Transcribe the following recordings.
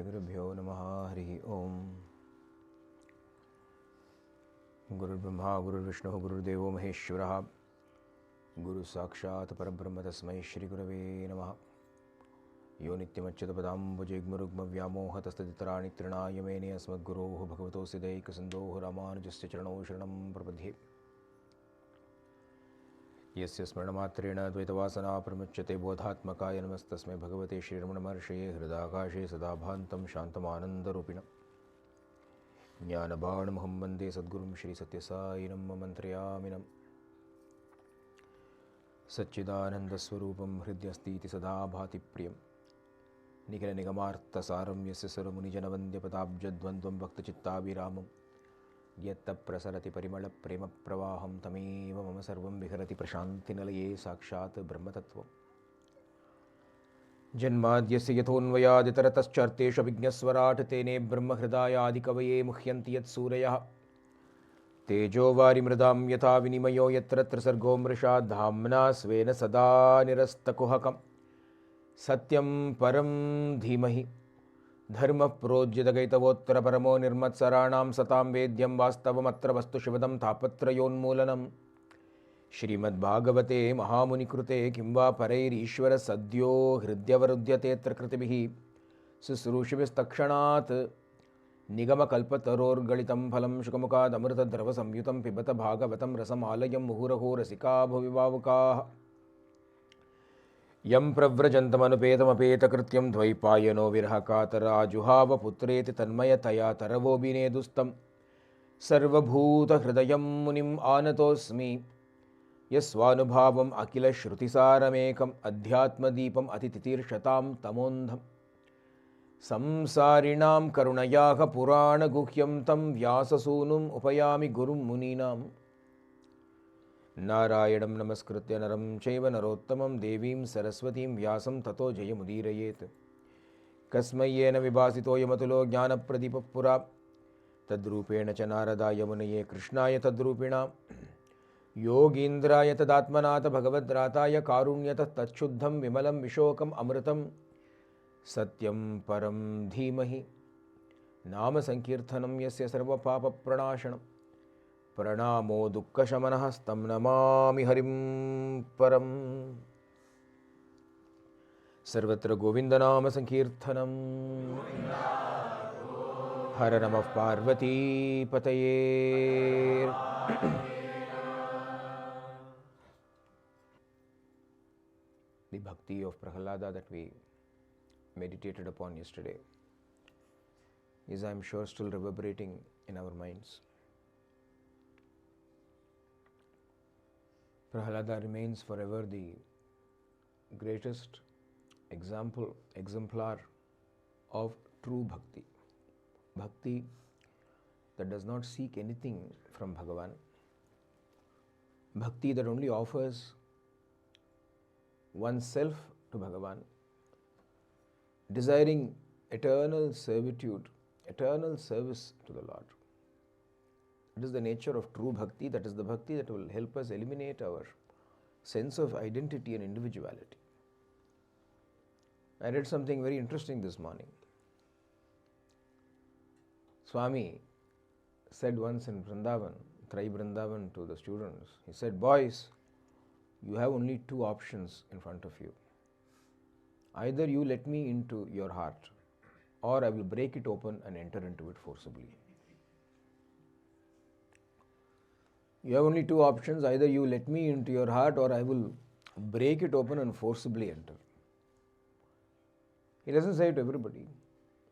Gurubhyo Namaha Harihi Om. Guru Brahma, Guru Vishnu, Gurudevo Maheshwaraha, Guru Sakshat Parabrahma Tasmai Shri Gurave Namaha. Yo Nityamachyata Padam Bhujegmarugma Vyamohatastaditarani Trinayamene Asmadguroho Bhagavato Siddhaika Sindhoho Ramanujasya Charano Sharanam Prapadhe. Yasya Smarnamatrena Dvaitavasana Pramachyate Bodhatmakaya Namastasmai Bhagavate Shriramana Maharsheye Hridakashe Sadabhantam Shantamanandarupinam Jnanabhanam Hambande Sadgurum Shri Satyasayinam Mantrayaminam Satchidananda Swarupam Hridyastiti Sadabhati Priyam Nikala Nigamartha Saram Yasya Saramuni Janavandya Patabjadvandvam Bhakta Chittaviramam Yatta Prasarati Parimala Prema Pravaham Tameva Mama Sarvam Viharati Prashanti Nalaye Sakshat Brahmatattvam Janmadyasya Yathonvayaditarataschattesha Vignaswarat Tene Brahma Hridaya Adikavaye Muhyanti Yat Surayah Tejo Vari Mridam Yatha Vinimayo Yatra Sargo Mrisha Dhamna Svena Sada Nirastakuhakam Satyam Param Dhimahi Dharma Projyadagaitavottara Paramo Nirmatsaranam Satam Vedyam Vastavamatra Vastu Shivadam Tapatrayon Śrīmad Bhāgavate Mahamuni-krute Kimva Parair Ishvara Sadyo Hridyavarudyate Trakritibihi Susrushivestakshanat Nigama Kalpataror Galitam Phalam Shukamukad Amrita Drava Samyutam Pibata Bhagavatam Rasam Alayam Muhuraho Rasika Bhavivavakaha Yam Pravrajantamanupeta Krityam Dvaipayano Virhakatara Juhava Putreti Tanmayataya Taravobine Dustam Sarvabhuta Hridayam Munim Anatosmi Yasvanubhavam Akila Shrutisaramekam Adhyatma Deepam Atititir Shatam Tamondham Samsarinam Karunayaha Purana Guhyam Tam Vyasasunum Upayami Gurum Muninam Narayanam Namaskritya Naram Chaiva Narottamam Devim Saraswatim Vyasam Tato Jayamudirayet Kasmayena Vibhasito Yamatulo Jnana Pradipapura Tadrupena Chanarada Yamunaye Krishnaya Tadrupina Yogindraya Tadatmanata Bhagavadrataya Karunyata Tachuddham Vimalam Vishokam Amritam Satyam Param Dhimahi Nama Sankirthanam Yasya Sarva Papa Pranashanam Pranamo Dukkha Shamanahastam Namami Harim Param Sarvatra Govindanama Sankirthanam Hara Namaః Parvati Pataye. The bhakti of Prahlada that we meditated upon yesterday is, I am sure, still reverberating in our minds. Prahlada remains forever the greatest exemplar of true bhakti. Bhakti that does not seek anything from Bhagavan. Bhakti that only offers oneself to Bhagavan, desiring eternal servitude, eternal service to the Lord. It is the nature of true bhakti. That is the bhakti that will help us eliminate our sense of identity and individuality. I read something very interesting this morning. Swami said once in Vrindavan, Trai Vrindavan, to the students, he said, "Boys, you have only two options in front of you. Either you let me into your heart, or I will break it open and enter into it forcibly." You have only two options. Either you let me into your heart, or I will break it open and forcibly enter. He doesn't say it to everybody.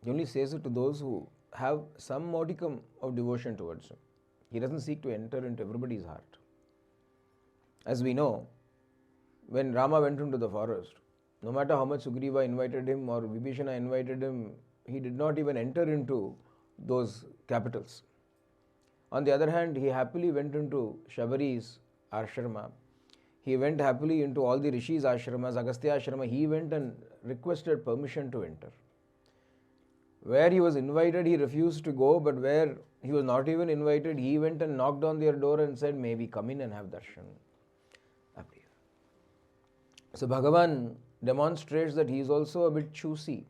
He only says it to those who have some modicum of devotion towards him. He doesn't seek to enter into everybody's heart. As we know, when Rama went into the forest, no matter how much Sugriva invited him or Vibhishana invited him, he did not even enter into those capitals. On the other hand, he happily went into Shabari's ashrama. He went happily into all the rishis' ashramas, Agastya ashrama. He went and requested permission to enter. Where he was invited, he refused to go, but where he was not even invited, he went and knocked on their door and said, "May we come in and have darshan?" So Bhagavan demonstrates that he is also a bit choosy.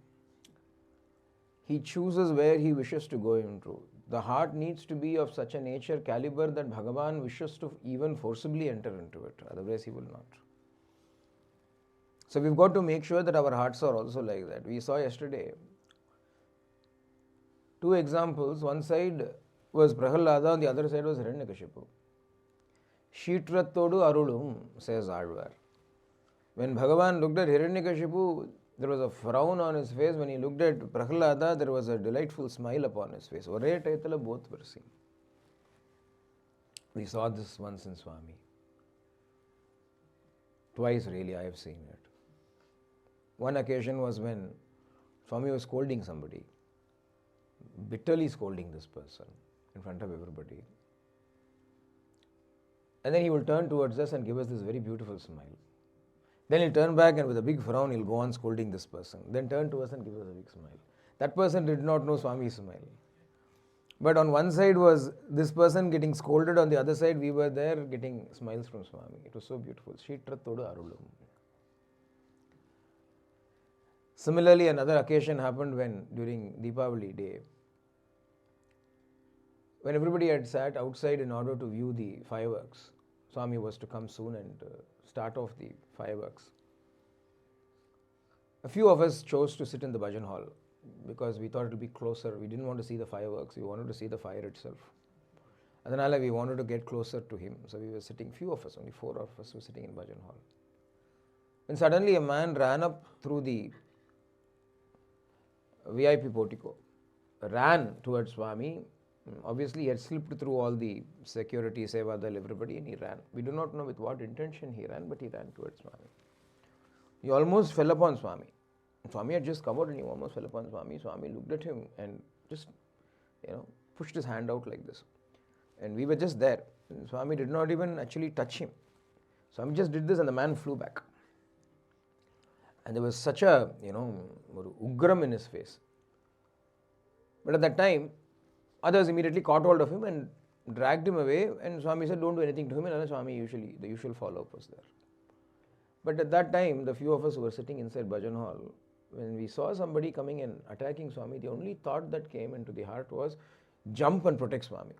he chooses where he wishes to go into. The heart needs to be of such a nature, caliber, that Bhagavan wishes to even forcibly enter into it. Otherwise, he will not. So we've got to make sure that our hearts are also like that. We saw yesterday two examples. One side was Prahalada, on the other side was Hiranyakashipu. Shitrattodu arulum, says Alvar. When Bhagavan looked at Hiranyakashipu, there was a frown on his face. When he looked at Prahalada, there was a delightful smile upon his face. Ore taitala both were seen. We saw this once in Swami. Twice really I have seen it. One occasion was when Swami was scolding somebody, bitterly scolding this person in front of everybody. And then he will turn towards us and give us this very beautiful smile. Then he'll turn back and with a big frown he'll go on scolding this person. Then turn to us and give us a big smile. That person did not know Swami's smile. But on one side was this person getting scolded, on the other side we were there getting smiles from Swami. It was so beautiful. Shitrattodu arulum. Similarly, another occasion happened when during Deepavali day, when everybody had sat outside in order to view the fireworks. Swami was to come soon and start off the fireworks. A few of us chose to sit in the bhajan hall because we thought it would be closer. We didn't want to see the fireworks. We wanted to see the fire itself. Adanala, we wanted to get closer to him. So we were sitting, few of us, only 4 of us were sitting in bhajan hall. And suddenly a man ran up through the VIP portico, ran towards Swami. Obviously, he had slipped through all the security, Sevadal, everybody, and he ran. We do not know with what intention he ran, but he ran towards Swami. He almost fell upon Swami. Swami had just come out and he almost fell upon Swami. Swami looked at him and just, pushed his hand out like this. And we were just there. And Swami did not even actually touch him. Swami just did this and the man flew back. And there was such a, ugram in his face. But at that time, others immediately caught hold of him and dragged him away, and Swami said, don't do anything to him, and Swami the usual follow-up was there. But at that time, the few of us who were sitting inside bhajan hall, when we saw somebody coming and attacking Swami, the only thought that came into the heart was, jump and protect Swami.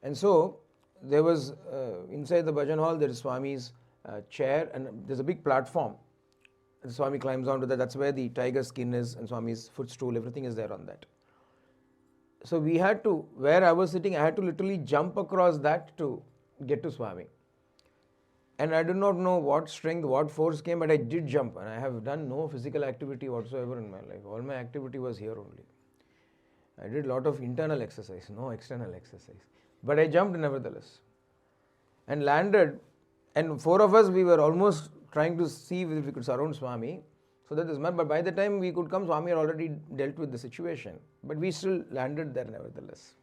And so, there was, inside the bhajan hall, there is Swami's chair, and there's a big platform. And Swami climbs onto that, that's where the tiger skin is, and Swami's footstool, everything is there on that. So we had to, where I was sitting, I had to literally jump across that to get to Swami. And I do not know what strength, what force came, but I did jump. And I have done no physical activity whatsoever in my life. All my activity was here only. I did a lot of internal exercise, no external exercise. But I jumped nevertheless. And landed, and 4 of us, we were almost trying to see if we could surround Swami. So that is, but by the time we could come, Swami had already dealt with the situation. But we still landed there nevertheless.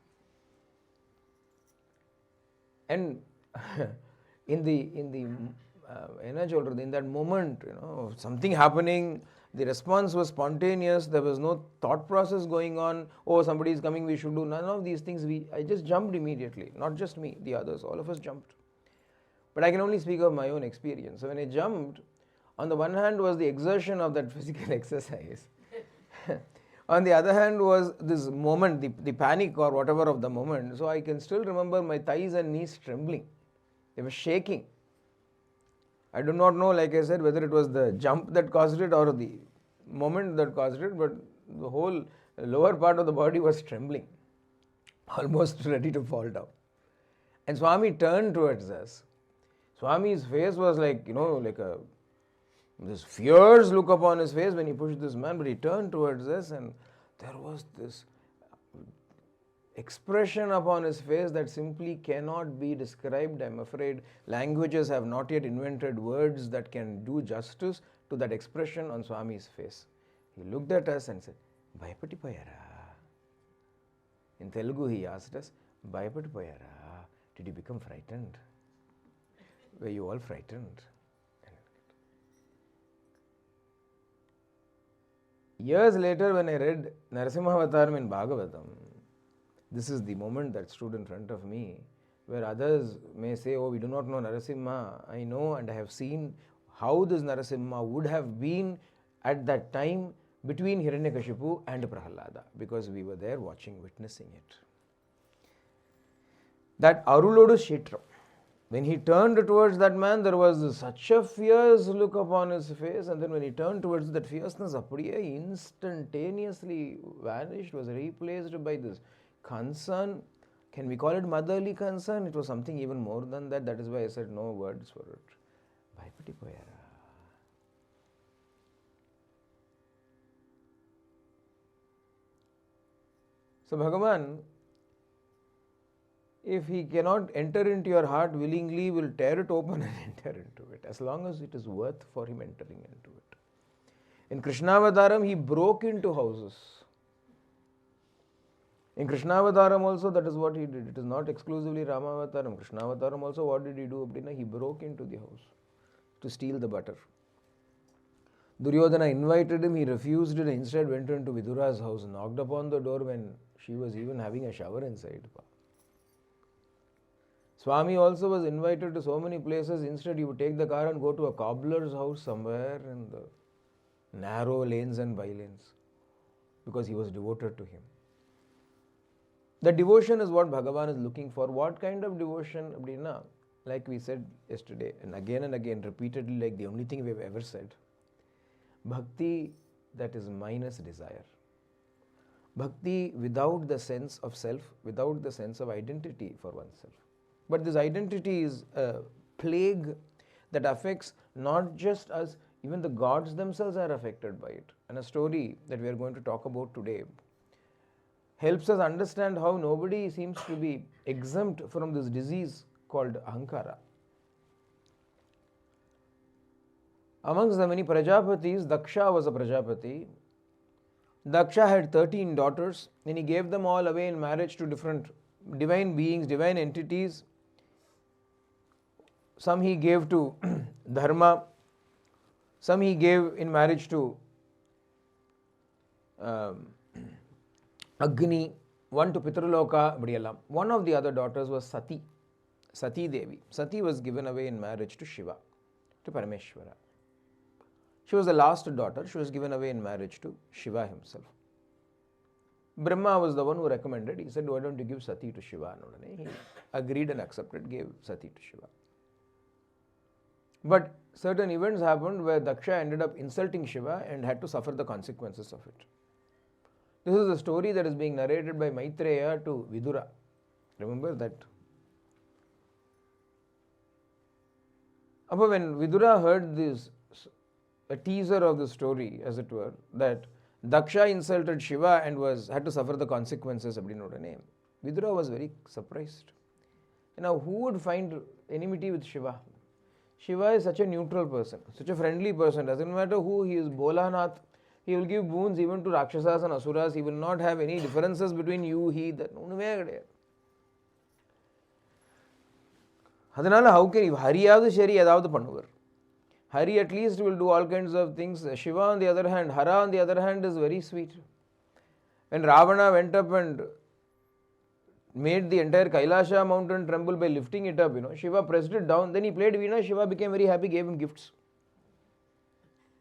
And in that moment, something happening, the response was spontaneous. There was no thought process going on. Oh, somebody is coming, we should do none of these things. I just jumped immediately. Not just me, the others, all of us jumped. But I can only speak of my own experience. So when I jumped, on the one hand was the exertion of that physical exercise. On the other hand was this moment, the panic or whatever of the moment. So I can still remember my thighs and knees trembling. They were shaking. I do not know, like I said, whether it was the jump that caused it or the moment that caused it, but the whole lower part of the body was trembling, almost ready to fall down. And Swami turned towards us. Swami's face was like, this fierce look upon his face when he pushed this man, but he turned towards us and there was this expression upon his face that simply cannot be described. I'm afraid languages have not yet invented words that can do justice to that expression on Swami's face. He looked at us and said, Bhayapatipoyara. In Telugu he asked us, Bhayapatipoyara, did you become frightened? Were you all frightened? Years later, when I read Narasimhavataram in Bhagavatam, this is the moment that stood in front of me, where others may say, oh, we do not know Narasimha. I know and I have seen how this Narasimha would have been at that time between Hiranyakashipu and Prahalada, because we were there watching, witnessing it. That Arulodu Shetram, when he turned towards that man, there was such a fierce look upon his face, and then when he turned towards that fierceness, apadiye instantaneously vanished, was replaced by this concern. Can we call it motherly concern? It was something even more than that. That is why I said no words for it. Bhayapattipoyara. So Bhagavan, if he cannot enter into your heart willingly, will tear it open and enter into it, as long as it is worth for him entering into it. In Krishnavadaram, he broke into houses. In Krishnavadaram also, that is what he did. It is not exclusively Ramavataram. Krishnavataram also, what did he do? He broke into the house to steal the butter. Duryodhana invited him, he refused it, and instead went into Vidura's house, knocked upon the door when she was even having a shower inside. Swami also was invited to so many places. Instead, he would take the car and go to a cobbler's house somewhere in the narrow lanes and by-lanes, because he was devoted to him. The devotion is what Bhagavan is looking for. What kind of devotion? Like we said yesterday, and again, repeatedly, like the only thing we have ever said. Bhakti that is minus desire. Bhakti without the sense of self, without the sense of identity for oneself. But this identity is a plague that affects not just us, even the gods themselves are affected by it. And a story that we are going to talk about today helps us understand how nobody seems to be exempt from this disease called Ahankara. Amongst the many Prajapatis, Daksha was a Prajapati. Daksha had 13 daughters, and he gave them all away in marriage to different divine beings, divine entities. Some he gave to Dharma, some he gave in marriage to Agni, one to Pitraloka, Badiyalam. One of the other daughters was Sati, Sati Devi. Sati was given away in marriage to Shiva, to Parameshwara. She was the last daughter. She was given away in marriage to Shiva himself. Brahma was the one who recommended. He said, why don't you give Sati to Shiva? He agreed and accepted, gave Sati to Shiva. But certain events happened where Daksha ended up insulting Shiva and had to suffer the consequences of it. This is a story that is being narrated by Maitreya to Vidura. Remember that? When Vidura heard this, a teaser of the story, as it were, that Daksha insulted Shiva and had to suffer the consequences, Vidura was very surprised. Now, who would find enmity with Shiva? Shiva is such a neutral person, such a friendly person. Doesn't matter who he is, Bolanath. He will give boons even to Rakshasas and Asuras. He will not have any differences between you, he, that. Adanala, how can you? Hariyavu Shari Yadavadu Pannuvar. Hari at least will do all kinds of things. Shiva on the other hand, Hara on the other hand is very sweet. When Ravana went up and made the entire Kailasha mountain tremble by lifting it up, Shiva pressed it down. Then he played Veena. Shiva became very happy, gave him gifts.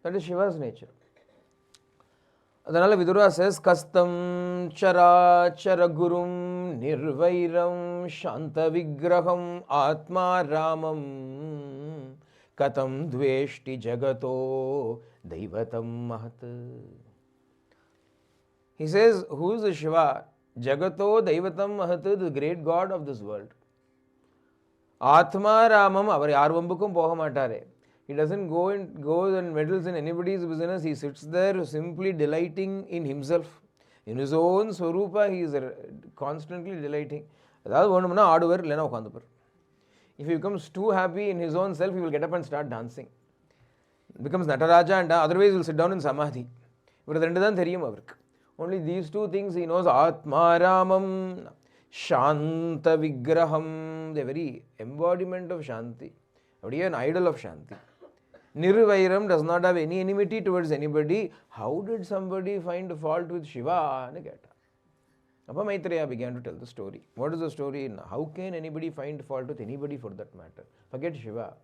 That is Shiva's nature. Adanala Vidura says, Kastam chara chara gurum nirvairam shanta vigraham atma ramam katam dveshti jagato daivatam mahat. He says, who is the Shiva? Jagato daivatam mahat, the great God of this world. Atma ramam, avar yarvambukum pohamatare. He doesn't go and meddles in anybody's business. He sits there simply delighting in himself. In his own Swarupa, he is constantly delighting. If he becomes too happy in his own self, he will get up and start dancing. Becomes Nataraja, and otherwise he will sit down in Samadhi. Only these two things he knows. Atma Ramam, Shanta Vigraham, the very embodiment of Shanti. An idol of Shanti. Nirvairam does not have any enmity towards anybody. How did somebody find fault with Shiva? Appa Maitreya began to tell the story. What is the story? How can anybody find fault with anybody for that matter? Forget Shiva.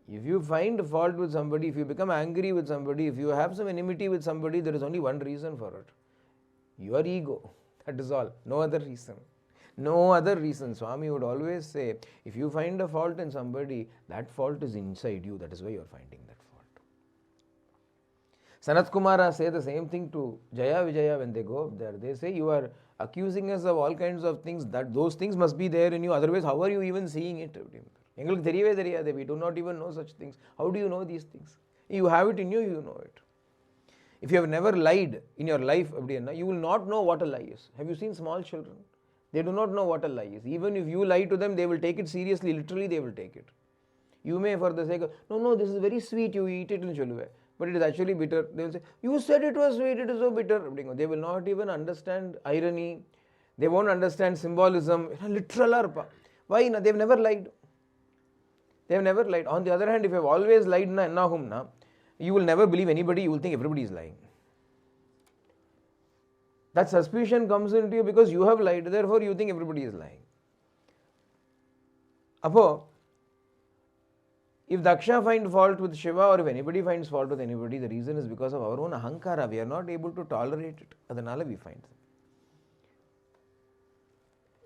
If you find fault with somebody, if you become angry with somebody, if you have some enmity with somebody, there is only one reason for it. Your ego. That is all. No other reason. No other reason. Swami would always say, if you find a fault in somebody, that fault is inside you. That is why you are finding that fault. Sanat Kumara say the same thing to Jaya Vijaya when they go up there. They say, you are accusing us of all kinds of things, that those things must be there in you. Otherwise, how are you even seeing it? We do not even know such things. How do you know these things? You have it in you, you know it. If you have never lied in your life, you will not know what a lie is. Have you seen small children? They do not know what a lie is. Even if you lie to them, they will take it seriously. Literally, they will take it. You may, for the sake of, no, this is very sweet, you eat it in Cholue. But it is actually bitter. They will say, you said it was sweet, it is so bitter. They will not even understand irony. They won't understand symbolism. Literal. Why? They have never lied. They have never lied. On the other hand, if you have always lied, you will never believe anybody, you will think everybody is lying. That suspicion comes into you because you have lied, therefore you think everybody is lying. If Daksha finds fault with Shiva, or if anybody finds fault with anybody, the reason is because of our own ahankara. We are not able to tolerate it. Adanala we find.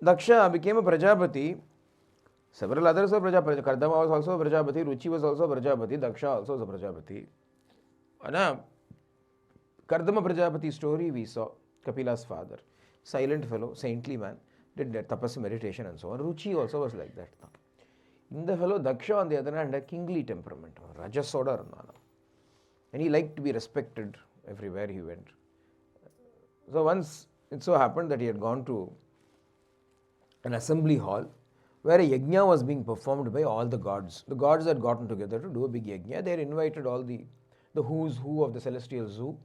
Daksha became a Prajapati. Several others were Prajapati. Kardama was also a Prajapati. Ruchi was also a Prajapati. Daksha also was a Prajapati. Kardama Prajapati story we saw. Kapila's father. Silent fellow, saintly man. Did tapas, meditation and so on. Ruchi also was like that. In the fellow Daksha, on the other hand, had a kingly temperament. Rajasoda. And he liked to be respected everywhere he went. So once it so happened that he had gone to an assembly hall where a yajna was being performed by all the gods. The gods had gotten together to do a big yajna. They had invited all the who's who of the celestial zoo.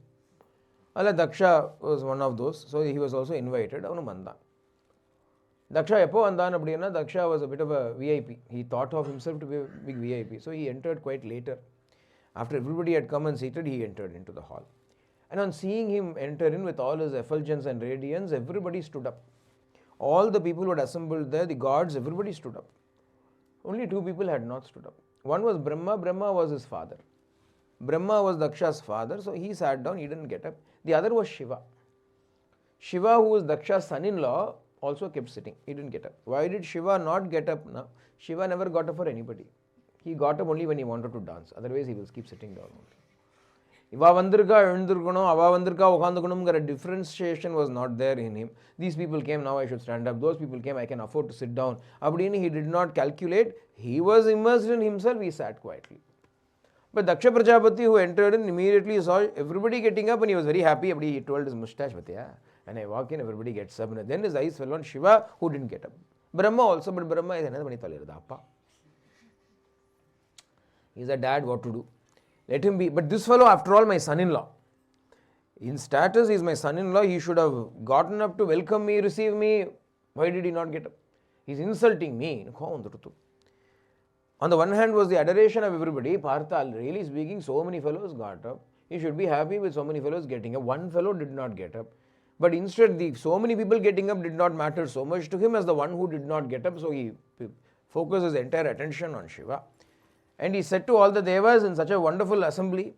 Daksha was one of those, so he was also invited. Daksha Daksha was a bit of a VIP. He thought of himself to be a big VIP. So he entered quite later. After everybody had come and seated, he entered into the hall. And on seeing him enter in with all his effulgence and radiance, everybody stood up. All the people who had assembled there, the gods, everybody stood up. Only two people had not stood up. One was Brahma. Brahma was his father. Brahma was Daksha's father, so he sat down, he didn't get up. The other was Shiva. Shiva, who was Daksha's son-in-law, also kept sitting. He didn't get up. Why did Shiva not get up? No, Shiva never got up for anybody. He got up only when he wanted to dance. Otherwise, he will keep sitting down only. A differentiation was not there in him. These people came, now I should stand up. Those people came, I can afford to sit down. He did not calculate. He was immersed in himself, he sat quietly. But Daksha Prajapati, who entered in, immediately saw everybody getting up and he was very happy. He twirled his mustache. And I walk in, everybody gets up. And then his eyes fell on Shiva, who didn't get up. Brahma also, but Brahma is another. He's a dad, what to do? Let him be. But this fellow, after all, my son-in-law. In status, he's my son-in-law. He should have gotten up to welcome me, receive me. Why did he not get up? He's insulting me. On the one hand was the adoration of everybody. Partha, really speaking, so many fellows got up. He should be happy with so many fellows getting up. One fellow did not get up. But instead, so many people getting up did not matter so much to him as the one who did not get up. So he focused his entire attention on Shiva. And he said to all the devas in such a wonderful assembly,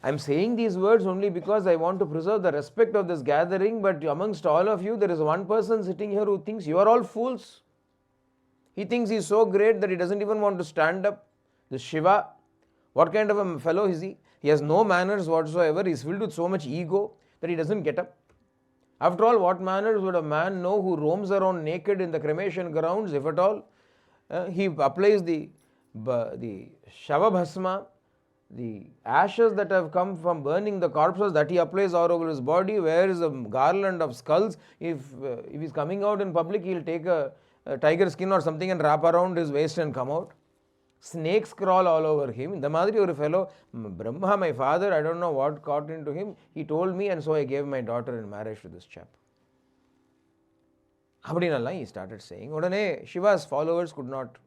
I am saying these words only because I want to preserve the respect of this gathering, but amongst all of you, there is one person sitting here who thinks you are all fools. He thinks he is so great that he doesn't even want to stand up. This Shiva, what kind of a fellow is he? He has no manners whatsoever. He is filled with so much ego that he doesn't get up. After all, what manners would a man know who roams around naked in the cremation grounds, if at all? He applies the Shava Bhasma, the ashes that have come from burning the corpses, that he applies all over his body, wears a garland of skulls. If he's coming out in public, he'll take a tiger skin or something and wrap around his waist and come out. Snakes crawl all over him. The Madri or fellow, Brahma, my father, I don't know what caught into him. He told me, and so I gave my daughter in marriage to this chap. He started saying. Shiva's followers could not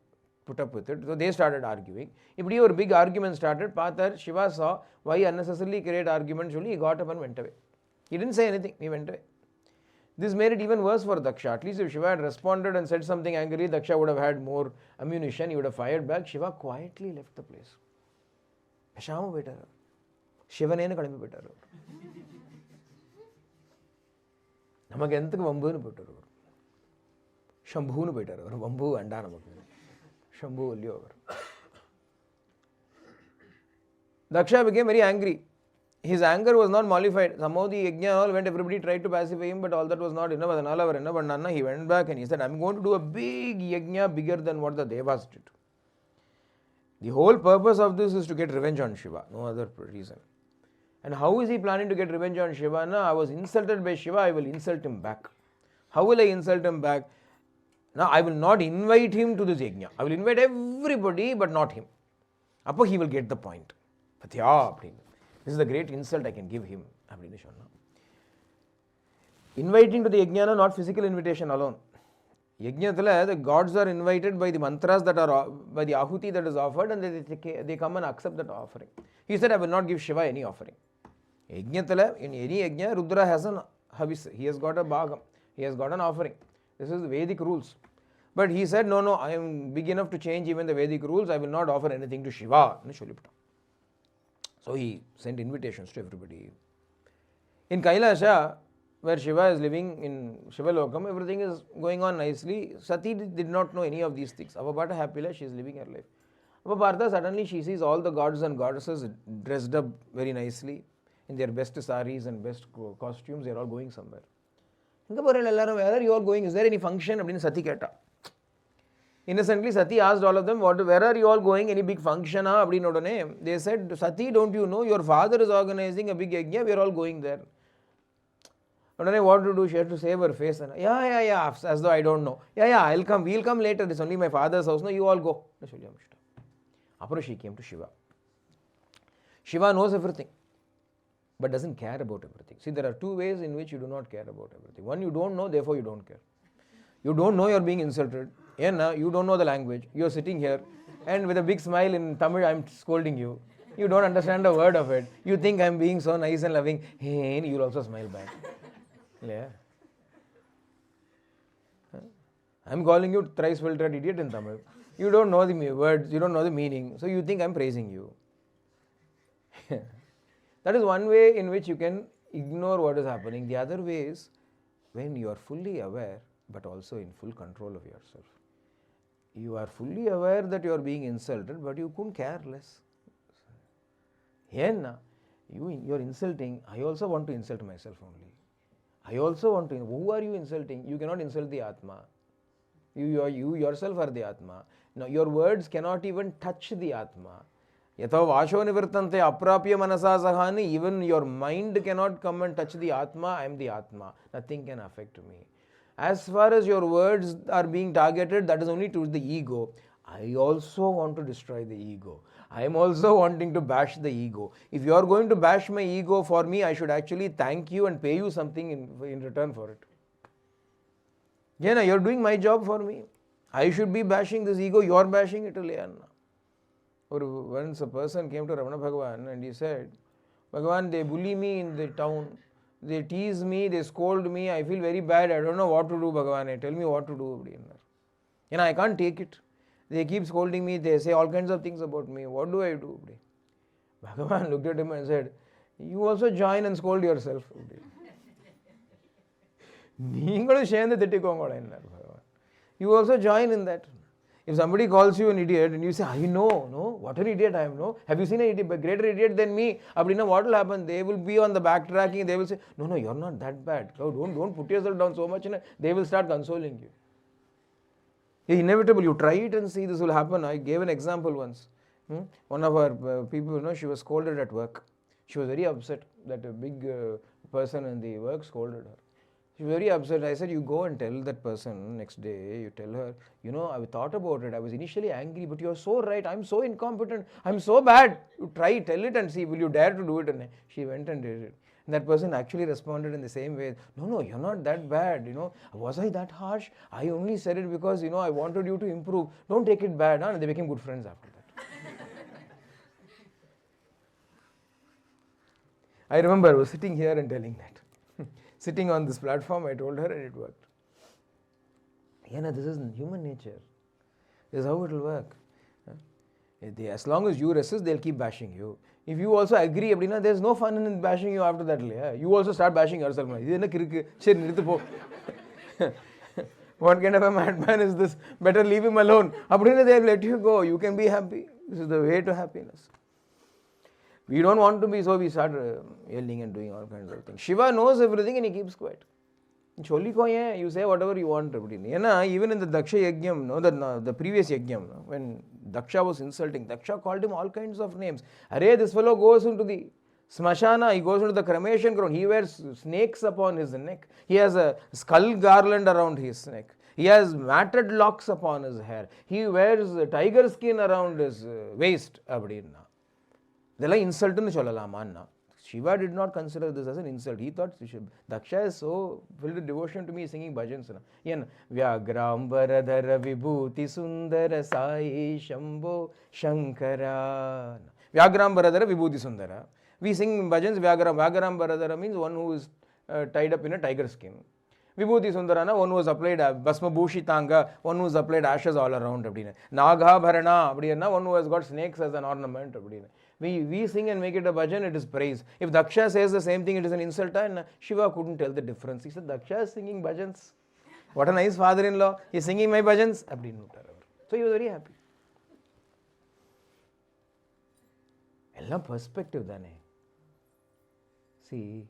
put up with it. So they started arguing. If a big argument started, Pathar, Shiva saw why unnecessarily create arguments. He got up and went away. He didn't say anything. He went away. This made it even worse for Daksha. At least if Shiva had responded and said something angrily, Daksha would have had more ammunition, he would have fired back. Shiva quietly left the place. Peshamu betaru. Shivanenu kadami betaru. Namak enthukku vambunu betaru. Shambhunu betaru. Vambu anda namakku. Shambhu valliyo avaru. Daksha became very angry. His anger was not mollified. Somehow the yajna all went, everybody tried to pacify him, but all that was not enough. He went back and he said, I'm going to do a big yajna bigger than what the Devas did. The whole purpose of this is to get revenge on Shiva, no other reason. And how is he planning to get revenge on Shiva? Now, I was insulted by Shiva, I will insult him back. How will I insult him back? Now, I will not invite him to this yajna. I will invite everybody, but not him. Appo he will get the point. But this is the great insult I can give him. Inviting to the yajna, not physical invitation alone. Yajna, the gods are invited by the mantras that are, by the ahuti that is offered, and they come and accept that offering. He said, I will not give Shiva any offering. Yajna, in any yajna, Rudra has an havis. He has got a bhagam. He has got an offering. This is the Vedic rules. But he said, no, I am big enough to change even the Vedic rules. I will not offer anything to Shiva. So he sent invitations to everybody. In Kailasha, where Shiva is living in Shiva Lokam, everything is going on nicely. Sati did not know any of these things. Avapata happily, she is living her life. Avapartha, suddenly she sees all the gods and goddesses dressed up very nicely in their best saris and best costumes. They are all going somewhere. Where are you all going? Is there any function? Sati keta. Innocently, Sati asked all of them, where are you all going? Any big function? They said, Sati, don't you know? Your father is organizing a big yajna. We are all going there. What to do? She had to save her face. Yeah, as though I don't know. Yeah, I'll come. We'll come later. It's only my father's house. No, you all go. Apro she came to Shiva. Shiva knows everything, but doesn't care about everything. See, there are two ways in which you do not care about everything. One, you don't know, therefore you don't care. You don't know you're being insulted. You don't know the language. You're sitting here and with a big smile in Tamil, I'm scolding you. You don't understand a word of it. You think I'm being so nice and loving. Hey, you'll also smile back. Yeah. I'm calling you thrice filtered idiot in Tamil. You don't know the words, you don't know the meaning. So you think I'm praising you. That is one way in which you can ignore what is happening. The other way is when you are fully aware, but also in full control of yourself. You are fully aware that you are being insulted, but you couldn't care less. You are insulting. I also want to insult myself only. I also want to. Who are you insulting? You cannot insult the Atma. You yourself are the Atma. Now, your words cannot even touch the Atma. Yatha vasho nivartante aprapya manasa sahani. Even your mind cannot come and touch the Atma. I am the Atma. Nothing can affect me. As far as your words are being targeted, that is only towards the ego. I also want to destroy the ego. I am also wanting to bash the ego. If you are going to bash my ego for me, I should actually thank you and pay you something in return for it. You are doing my job for me. I should be bashing this ego, you are bashing it. Once a person came to Ramana Bhagavan and he said, Bhagavan, they bully me in the town. They tease me, they scold me, I feel very bad, I don't know what to do, Bhagavan, tell me what to do. I can't take it. They keep scolding me, they say all kinds of things about me, what do I do? Bhagavan looked at him and said, you also join and scold yourself. You also join in that. If somebody calls you an idiot and you say, no, what an idiot I am, no? Have you seen a greater idiot than me? What will happen? They will be on the backtracking, they will say, no, you're not that bad. Don't put yourself down so much. They will start consoling you. It's inevitable. You try it and see this will happen. I gave an example once. One of our people, she was scolded at work. She was very upset that a big person in the work scolded her. She was very upset. I said, you go and tell that person next day, you tell her, I thought about it. I was initially angry, but you're so right. I'm so incompetent. I'm so bad. You try, tell it and see, will you dare to do it? And she went and did it. And that person actually responded in the same way. No, you're not that bad. Was I that harsh? I only said it because, I wanted you to improve. Don't take it bad. And they became good friends after that. I remember I was sitting here and telling that. sitting on this platform, I told her, and it worked. This is human nature. This is how it will work. As long as you resist, they'll keep bashing you. If you also agree, there's no fun in bashing you after that. You also start bashing yourself. What kind of a madman is this? Better leave him alone. They'll let you go. You can be happy. This is the way to happiness. We don't want to be, so we start yelling and doing all kinds of things. Shiva knows everything and he keeps quiet. You say whatever you want. Even in the Daksha Yajnam, the previous Yajnam, when Daksha was insulting, Daksha called him all kinds of names. This fellow goes into the smashana, he goes into the cremation ground, he wears snakes upon his neck, he has a skull garland around his neck, he has matted locks upon his hair, he wears tiger skin around his waist. Insult. Shiva did not consider this as an insult. He thought Daksha is so filled with devotion to me, singing bhajans. Vyagrambharadhara vibhuti sundara sai shambho shankara. Vyagrambharadhara vibhuti sundara. We sing bhajans. Vyagrambharadhara means one who is tied up in a tiger skin. Vibhuti sundarana, one who has applied basma bhushitanga, one who has applied ashes all around. Nagha bharana, one who has got snakes as an ornament. We sing and make it a bhajan, it is praise. If Daksha says the same thing, it is an insult, and Shiva couldn't tell the difference. He said, Daksha is singing bhajans. What a nice father-in-law. He is singing my bhajans. So he was very happy. Ella perspective dane. See,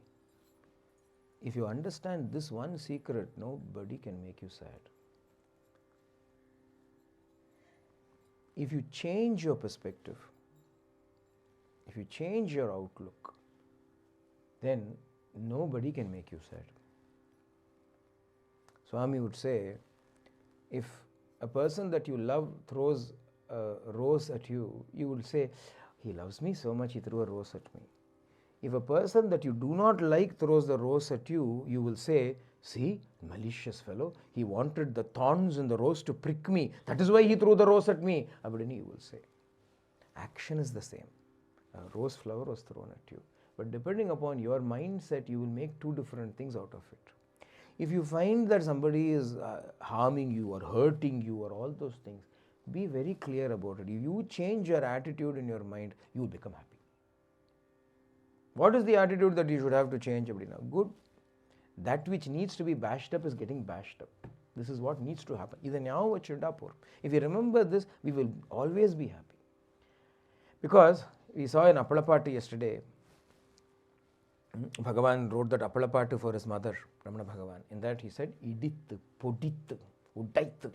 if you understand this one secret, nobody can make you sad. If you change your perspective, if you change your outlook, then nobody can make you sad. Swami would say, if a person that you love throws a rose at you, you would say, he loves me so much, he threw a rose at me. If a person that you do not like throws the rose at you, you will say, see, malicious fellow, he wanted the thorns in the rose to prick me. That is why he threw the rose at me. Abdini, you will say. Action is the same. A rose flower was thrown at you. But depending upon your mindset, you will make two different things out of it. If you find that somebody is harming you or hurting you or all those things, be very clear about it. If you change your attitude in your mind, you will become happy. What is the attitude that you should have to change? Good. That which needs to be bashed up is getting bashed up. This is what needs to happen. If you remember this, we will always be happy. Because we saw in Appalapattu yesterday, Bhagavan wrote that Appalapattu for his mother, Ramana Bhagavan. In that he said, Idit, Podit, Udait.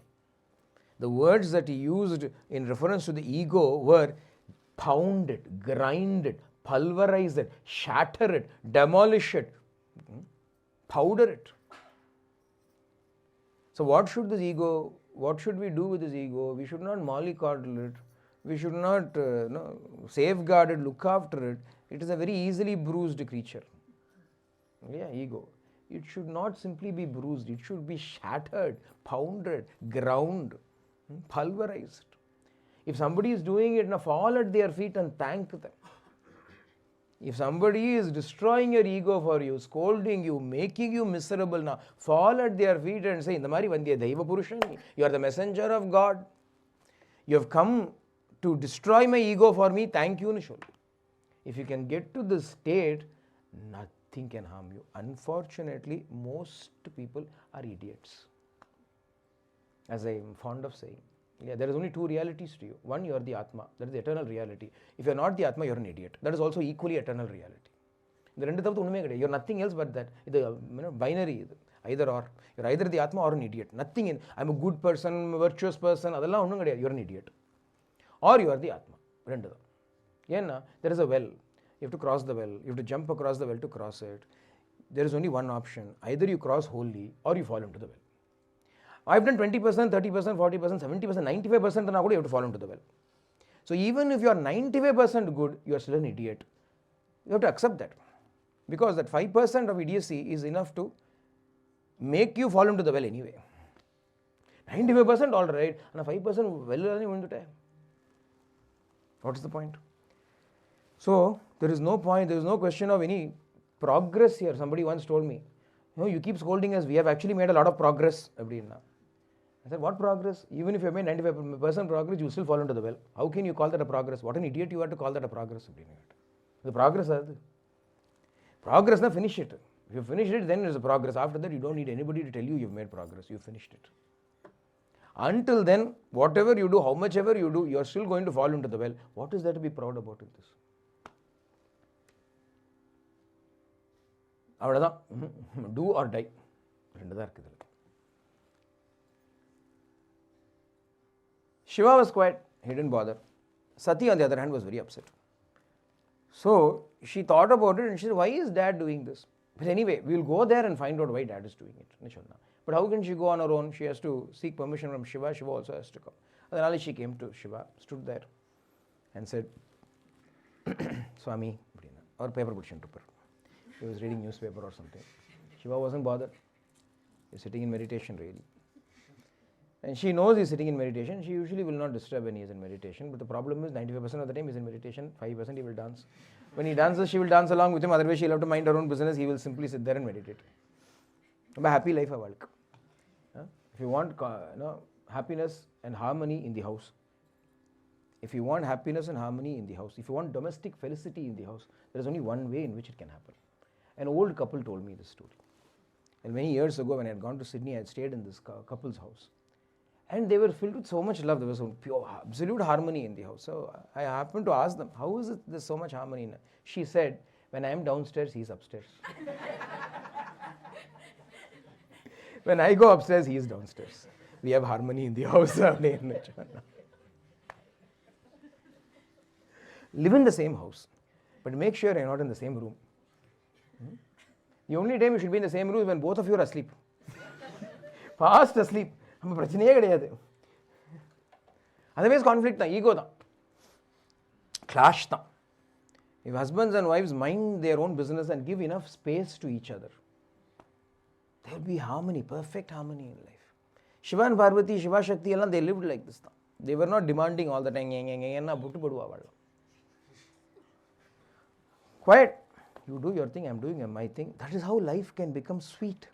The words that he used in reference to the ego were pound it, grind it, pulverize it, shatter it, demolish it, powder it. So what should this ego, what should we do with this ego? We should not mollycoddle it. We should not safeguard it, look after it. It is a very easily bruised creature. Ego. It should not simply be bruised. It should be shattered, pounded, ground, pulverized. If somebody is doing it, fall at their feet and thank them. If somebody is destroying your ego for you, scolding you, making you miserable, fall at their feet and say, you are the messenger of God. You have come to destroy my ego for me, thank you, Nishol. If you can get to this state, nothing can harm you. Unfortunately, most people are idiots. As I am fond of saying. There is only two realities to you. One, you are the Atma. That is the eternal reality. If you are not the Atma, you are an idiot. That is also equally eternal reality. You are nothing else but that. It is binary. Either or. You are either the Atma or an idiot. Nothing in, I am a good person, a virtuous person. You are an idiot. Or you are the Atma. There is a well. You have to cross the well. You have to jump across the well to cross it. There is only one option. Either you cross wholly or you fall into the well. I have done 20%, 30%, 40%, 70%, 95% and now you have to fall into the well. So even if you are 95% good, you are still an idiot. You have to accept that. Because that 5% of idiocy is enough to make you fall into the well anyway. 95% all right, and 5% well. What is the point? So there is no point, there is no question of any progress here. Somebody once told me, No, you keep scolding us. We have actually made a lot of progress. I said, what progress? Even if you have made 95% progress, you still fall into the well. How can you call that a progress? What an idiot you are to call that a progress. The progress is progress, now finish it. If you finish it, then it's a progress. After that, you don't need anybody to tell you you've made progress. You finished it. Until then, whatever you do, how much ever you do, you're still going to fall into the well. What is there to be proud about in this? Do or die. Shiva was quiet. He didn't bother. Sati, on the other hand, was very upset. So she thought about it and she said, why is dad doing this? But anyway, we'll go there and find out why dad is doing it. But how can she go on her own? She has to seek permission from Shiva. Shiva also has to come. Then she came to Shiva, stood there and said, Swami, or paper. He was reading newspaper or something. Shiva wasn't bothered. He's sitting in meditation really. And she knows he's sitting in meditation. She usually will not disturb when he is in meditation. But the problem is 95% of the time he's in meditation, 5% he will dance. When he dances, she will dance along with him. Otherwise, she'll have to mind her own business. He will simply sit there and meditate. A happy life. If you want happiness and harmony in the house, if you want happiness and harmony in the house, if you want domestic felicity in the house, there is only one way in which it can happen. An old couple told me this story. And many years ago, when I had gone to Sydney, I had stayed in this couple's house. And they were filled with so much love. There was pure, absolute harmony in the house. So I happened to ask them, how is it there's so much harmony? She said, when I am downstairs, he is upstairs. When I go upstairs, he is downstairs. We have harmony in the house. Live in the same house, but make sure you're not in the same room. The only time you should be in the same room is when both of you are asleep. Fast asleep. Otherwise, conflict, ego. Clash. If husbands and wives mind their own business and give enough space to each other, there will be harmony, perfect harmony in life. Shiva and Parvati, Shiva Shakti, they lived like this. They were not demanding all the time. Quiet. You do your thing, I'm doing my thing. That is how life can become sweet.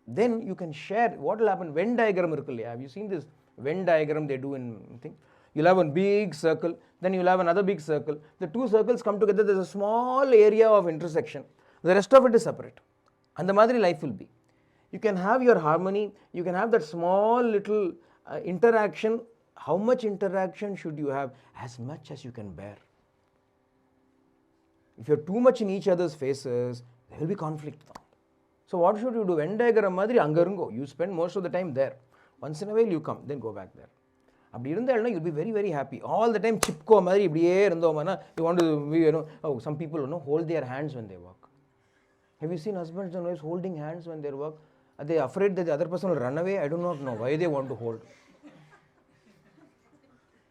Then you can share. What will happen? Venn diagram. Have you seen this Venn diagram they do in thing? You'll have one big circle, then you'll have another big circle. The two circles come together, there's a small area of intersection. The rest of it is separate. And the Madri life will be. You can have your harmony, you can have that small little interaction. How much interaction should you have? As much as you can bear. If you're too much in each other's faces, there will be conflict. So what should you do? Venn diagram madri angarungo. You spend most of the time there. Once in a while you come, then go back there. You'll be very, very happy. All the time chipko madri you want to, some people hold their hands when they walk. Have you seen husbands and wives holding hands when they walk? Are they afraid that the other person will run away? I do not know why they want to hold.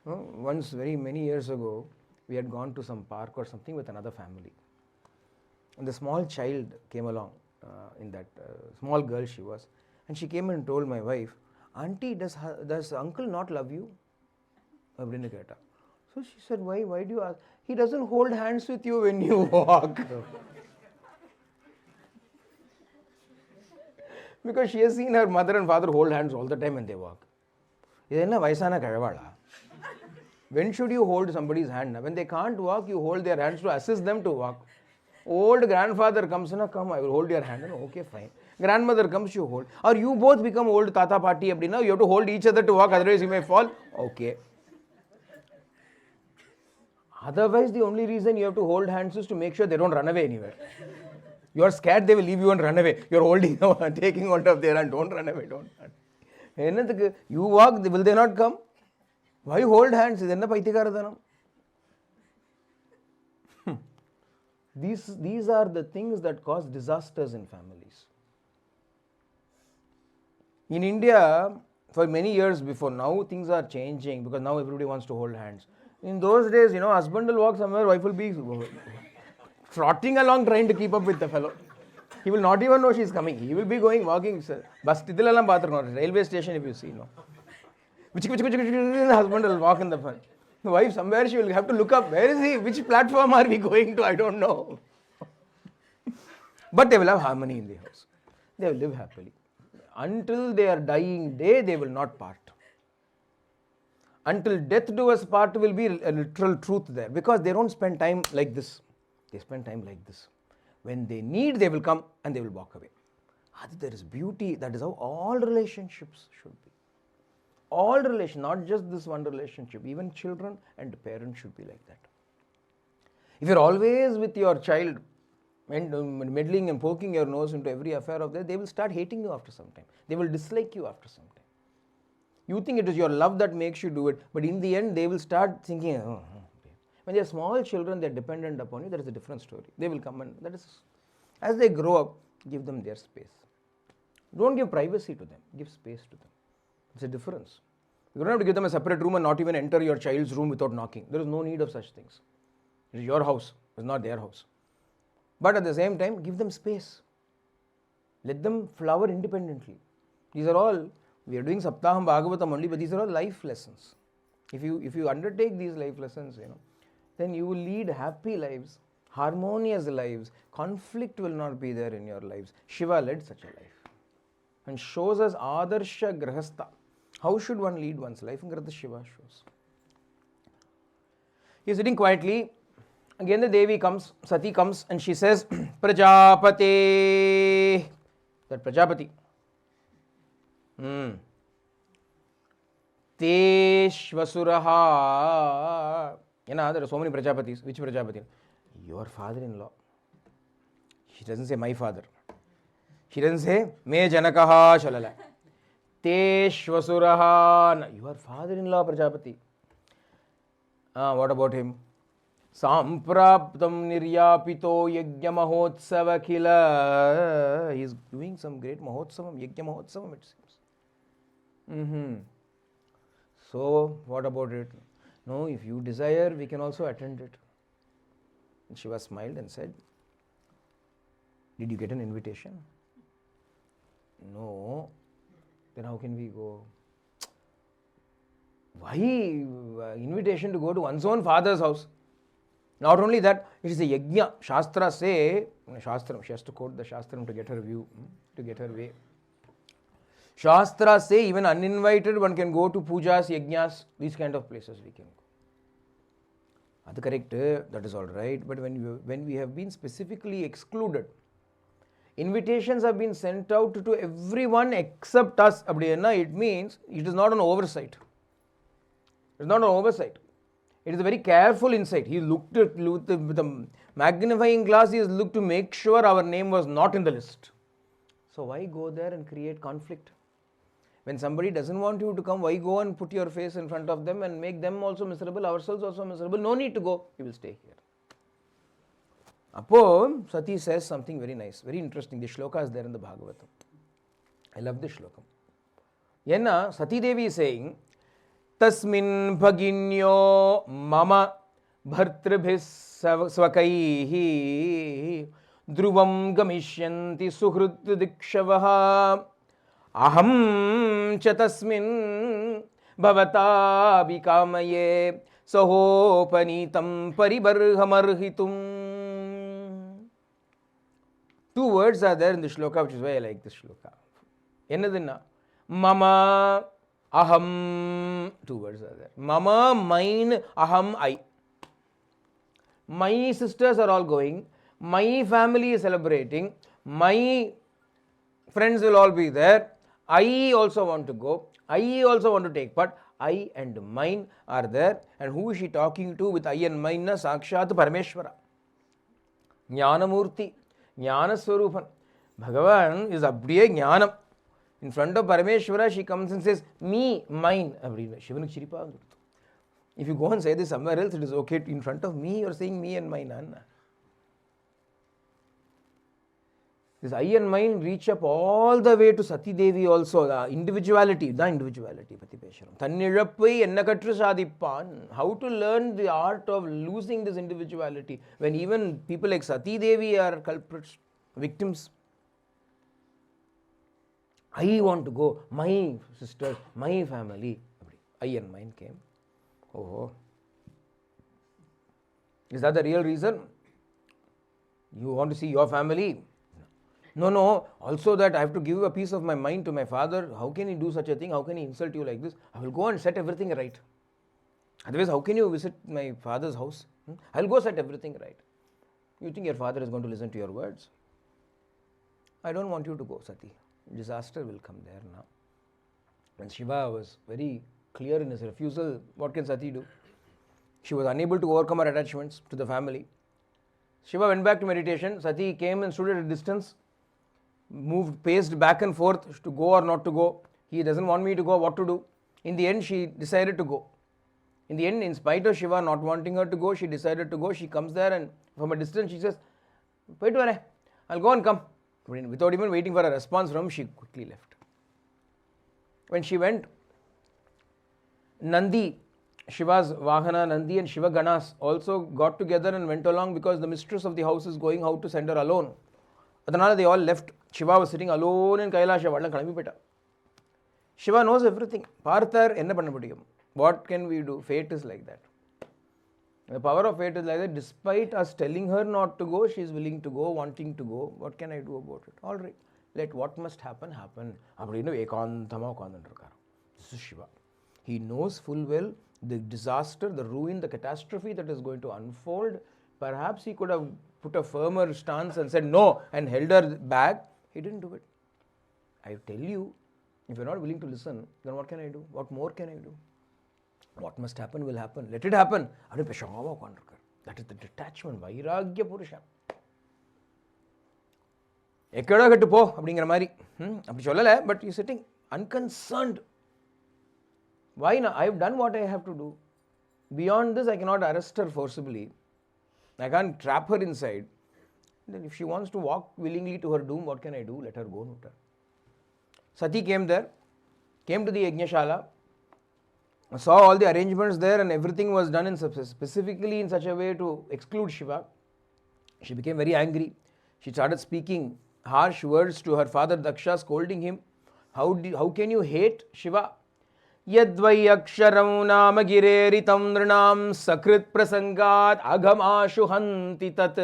Once, many years ago, we had gone to some park or something with another family. And the small child came along, in that small girl she was. And she came and told my wife, Auntie, does uncle not love you? So she said, why do you ask? He doesn't hold hands with you when you walk. Because she has seen her mother and father hold hands all the time when they walk. When should you hold somebody's hand? When they can't walk, you hold their hands to assist them to walk. Old grandfather comes, come, I will hold your hand. Okay, fine. Grandmother comes, you hold. Or you both become old tata party, you have to hold each other to walk, otherwise you may fall. Okay. Otherwise, the only reason you have to hold hands is to make sure they don't run away anywhere. You are scared they will leave you and run away. You are holding, taking hold of their hand. Don't run away, don't run. You walk, will they not come? Why hold hands? These are the things that cause disasters in families. In India, for many years before, now things are changing because now everybody wants to hold hands. In those days, husband will walk somewhere, wife will be trotting along trying to keep up with the fellow. He will not even know she's coming. He will be walking. Bus railway station if you see. The husband will walk in the front. The wife somewhere she will have to look up. Where is he? Which platform are we going to? I don't know. But they will have harmony in the house. they will live happily. Until their dying day, they will not part. Until death do us part will be a literal truth there, because they don't spend time like this. They spend time like this. When they need, they will come and they will walk away. There is beauty. That is how all relationships should be. All relations, not just this one relationship. Even children and parents should be like that. If you're always with your child and meddling and poking your nose into every affair of theirs, they will start hating you after some time. They will dislike you after some time. You think it is your love that makes you do it, but in the end, they will start thinking, oh. When they are small children, they are dependent upon you. That is a different story. They will come, and that is, as they grow up, give them their space. Don't give privacy to them. Give space to them. It's a difference. You don't have to give them a separate room and not even enter your child's room without knocking. There is no need of such things. It is your house. It is not their house. But at the same time, give them space. Let them flower independently. These are all, we are doing Saptaham Bhagavatam only, but these are all life lessons. If you undertake these life lessons, then you will lead happy lives, harmonious lives. Conflict will not be there in your lives. Shiva led such a life and shows us Adarsha Grahastha. How should one lead one's life? And Shiva shows. He is sitting quietly. Again the Devi comes, Sati comes, and she says, Prajapati. That Prajapati. Teshvasuraha. There are so many Prajapatis. Which Prajapati? Your father-in-law. She doesn't say my father. She doesn't say me Janakaha Shalala. Teshvasuraha. Your father-in-law Prajapati. What about him? Sampraptam niryapito yajna mahotsava kila. He is doing some great mahotsavam, yajna mahotsavam, it seems. So, what about it? No, if you desire, we can also attend it. And Shiva smiled and said, did you get an invitation? No. Then how can we go? Why invitation to go to one's own father's house? Not only that, it is a yajna. Shastra say, Shastram, she has to quote the Shastram to get her view, to get her way. Shastra say even uninvited one can go to pujas, yajnas, these kind of places we can go. That's correct, that is all right. But when we have been specifically excluded, invitations have been sent out to everyone except us. It means it is not an oversight. It is not an oversight. It is a very careful insight. He looked at with the magnifying glass, he has looked to make sure our name was not in the list. So why go there and create conflict? When somebody doesn't want you to come, why go and put your face in front of them and make them also miserable, ourselves also miserable? No need to go. You will stay here. Apo, Sati says something very nice, very interesting. The shloka is there in the Bhagavatam. I love this shloka. Yenna, Sati Devi is saying, Tasmin bhaginyo mama bhartrabhis svakaihi dhruvam gamishyanti suhrut dikshavaha aham cha tasmin bhavata vikamaye sahopanitam paribarhamarhitum. Two words are there in the shloka, which is why I like this shloka. Ennadinna? Mama, aham. Two words are there. Mama, mine, aham, I. My sisters are all going. My family is celebrating. My friends will all be there. I also want to go. I also want to take part. I and mine are there. And who is she talking to with I and mine? Sakshat Parameshwara. Jnanamurti. Jnana Swarupan. Bhagavan is abdiye jnanam. In front of Parameshwara, she comes and says, me, mine. If you go and say this somewhere else, it is okay. In front of me, you are saying me and mine. Anna. This I and mine reach up all the way to Sati Devi also. The individuality. Patipesharam. Thannilappai ennakatru sadippan. How to learn the art of losing this individuality when even people like Sati Devi are culprits, victims. I want to go. My sisters, my family. I and mine came. Oh. Is that the real reason? You want to see your family? No, also that I have to give a piece of my mind to my father. How can he do such a thing? How can he insult you like this? I will go and set everything right. Otherwise, how can you visit my father's house? I will go set everything right. You think your father is going to listen to your words? I don't want you to go, Sati. Disaster will come there now. And Shiva was very clear in his refusal. What can Sati do? She was unable to overcome her attachments to the family. Shiva went back to meditation. Sati came and stood at a distance, paced back and forth to go or not to go. He doesn't want me to go, what to do? In the end, she decided to go. In the end, in spite of Shiva not wanting her to go, she decided to go. She comes there and from a distance she says, I'll go and come. Without even waiting for a response from him, she quickly left. When she went, Nandi, Shiva's Vahana, Nandi and Shiva Ganas also got together and went along because the mistress of the house is going out to send her alone. Adanala they all left. Shiva was sitting alone in Kailasha. Shiva knows everything. Parthar enna panna mudiyum. What can we do? Fate is like that. The power of fate is like that. Despite us telling her not to go, she is willing to go, wanting to go. What can I do about it? All right. Let what must happen, happen. This is Shiva. He knows full well the disaster, the ruin, the catastrophe that is going to unfold. Perhaps he could have put a firmer stance and said no and held her back. He didn't do it. I tell you, if you're not willing to listen, then what can I do? What more can I do? What must happen will happen. Let it happen. That is the detachment. Vairagya Purusha. Ekkada kettu po அப்படிங்கிற மாதிரி அப்படி சொல்லலை, but you're sitting unconcerned. Why not? I have done what I have to do. Beyond this, I cannot arrest her forcibly. I can't trap her inside. Then if she wants to walk willingly to her doom, what can I do? Let her go. Sati came there, came to the Yajnashala, saw all the arrangements there and everything was done specifically in such a way to exclude Shiva. She became very angry. She started speaking harsh words to her father Daksha, scolding him. How can you hate Shiva? Yadvai aksharam nama gireritam nrinam sakrit prasangat agamashu hanti tat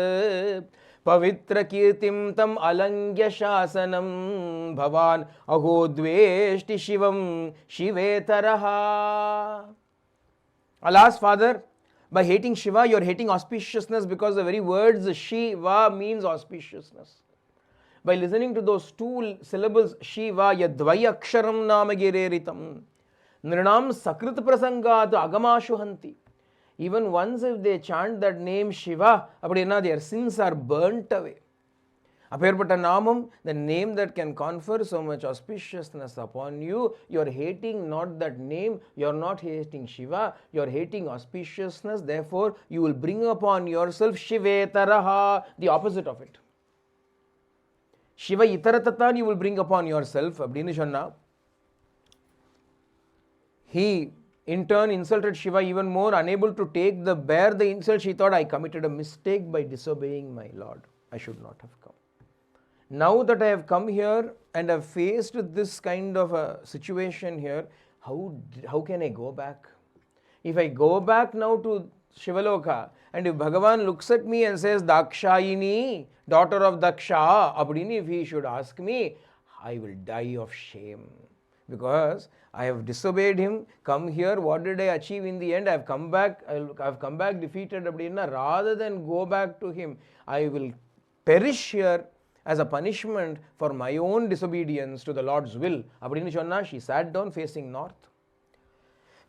pavitra kirtim tam alangya shasanam bhavan aho dveshti shivam shivetaraha. Alas, father, by hating Shiva, you are hating auspiciousness because the very words Shiva means auspiciousness. By listening to those two syllables, Shiva, yadvai aksharam nama gireritam nrinam sakrit prasangat agamashu hanti. Even once if they chant that name Shiva, their sins are burnt away. Appearpata namam, the name that can confer so much auspiciousness upon you, you are hating not that name, you are not hating Shiva, you are hating auspiciousness, therefore you will bring upon yourself Shivetaraha, the opposite of it. Shiva itaratatan you will bring upon yourself, அப்படின்னு சொன்னா. He in turn insulted Shiva even more, unable to bear the insult. She thought, I committed a mistake by disobeying my Lord. I should not have come. Now that I have come here and have faced this kind of a situation here, how can I go back? If I go back now to Shivaloka and if Bhagavan looks at me and says, Dakshayini, daughter of Daksha, Abdini, if he should ask me, I will die of shame. Because I have disobeyed him, come here, what did I achieve in the end? I have come back defeated, rather than go back to him, I will perish here as a punishment for my own disobedience to the Lord's will. She sat down facing north,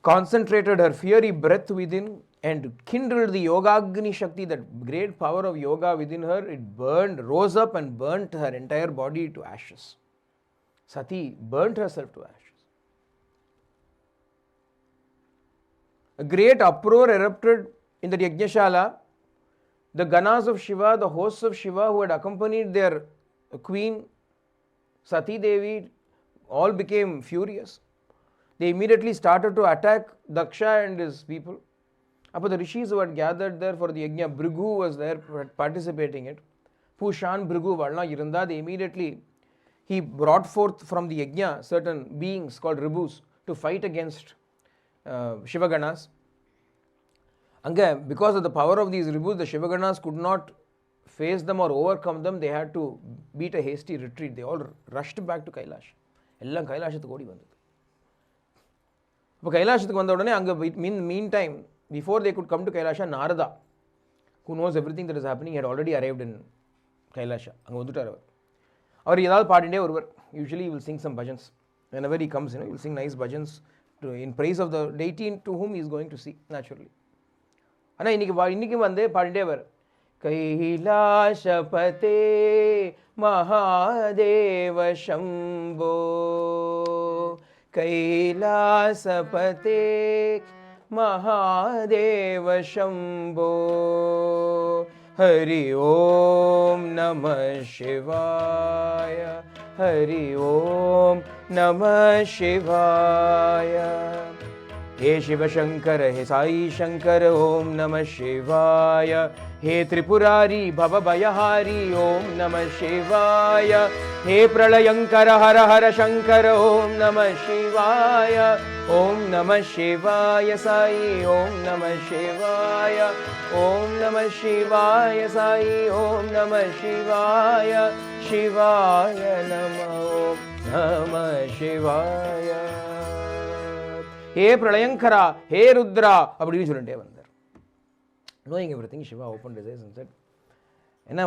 concentrated her fiery breath within and kindled the Yogagni Shakti, that great power of yoga within her. It rose up and burnt her entire body to ashes. Sati burnt herself to ashes. A great uproar erupted in the Yajnashala. The Ganas of Shiva, the hosts of Shiva who had accompanied their queen Sati Devi, all became furious. They immediately started to attack Daksha and his people. But the rishis who had gathered there for the Yajna, Bhrigu was there participating in it. Pushan Bhrigu Varna Yiranda, they immediately, he brought forth from the Yajna certain beings called Ribus to fight against Shivaganas. Because of the power of these Ribus, the Shivaganas could not face them or overcome them, they had to beat a hasty retreat. They all rushed back to Kailash. எல்லாம் கைலாசத்துக்கு ஓடி வந்தது. இப்போ கைலாசத்துக்கு வந்த உடனே அங்கே mean time before they good come to Kailasha, Narada who knows everything that is happening had already arrived in Kailasha. அங்கே வந்துட்டார் அவர். அவர் ஏதாவது பாடிண்டே வருவார். Usually he will sing some bhajans. Whenever he comes, he will sing nice bhajans in praise of the deity to whom he is going to see, naturally. ஆனால் இன்னைக்கு வந்து பாடிண்டே வர கைலாசபதே மகாதேவ சம்போ, கைலாசபதே மகாதேவ சம்போ, ஹரி ஓம் நம சிவாய, ஹரி ஓம் நம சிவாய. हे शिव शंकर हे साई शंकर ओम नमः शिवाय. हे त्रिपुरारी भव भयहारी ओम नमः शिवाय. हे प्रलयंकर हर हर शंकर ओम नमः शिवाय. ओम नमः शिवाय साई ओम नमः शिवाय. ओम नमः शिवाय साई ओम नमः शिवाय. शिवाय नमः ओम नमः शिवाय. हे प्रलयंकरा हे रुद्रा அப்படின்னு சொல்லிட்டே வந்தார். Knowing everything, Shiva opened his eyes and said,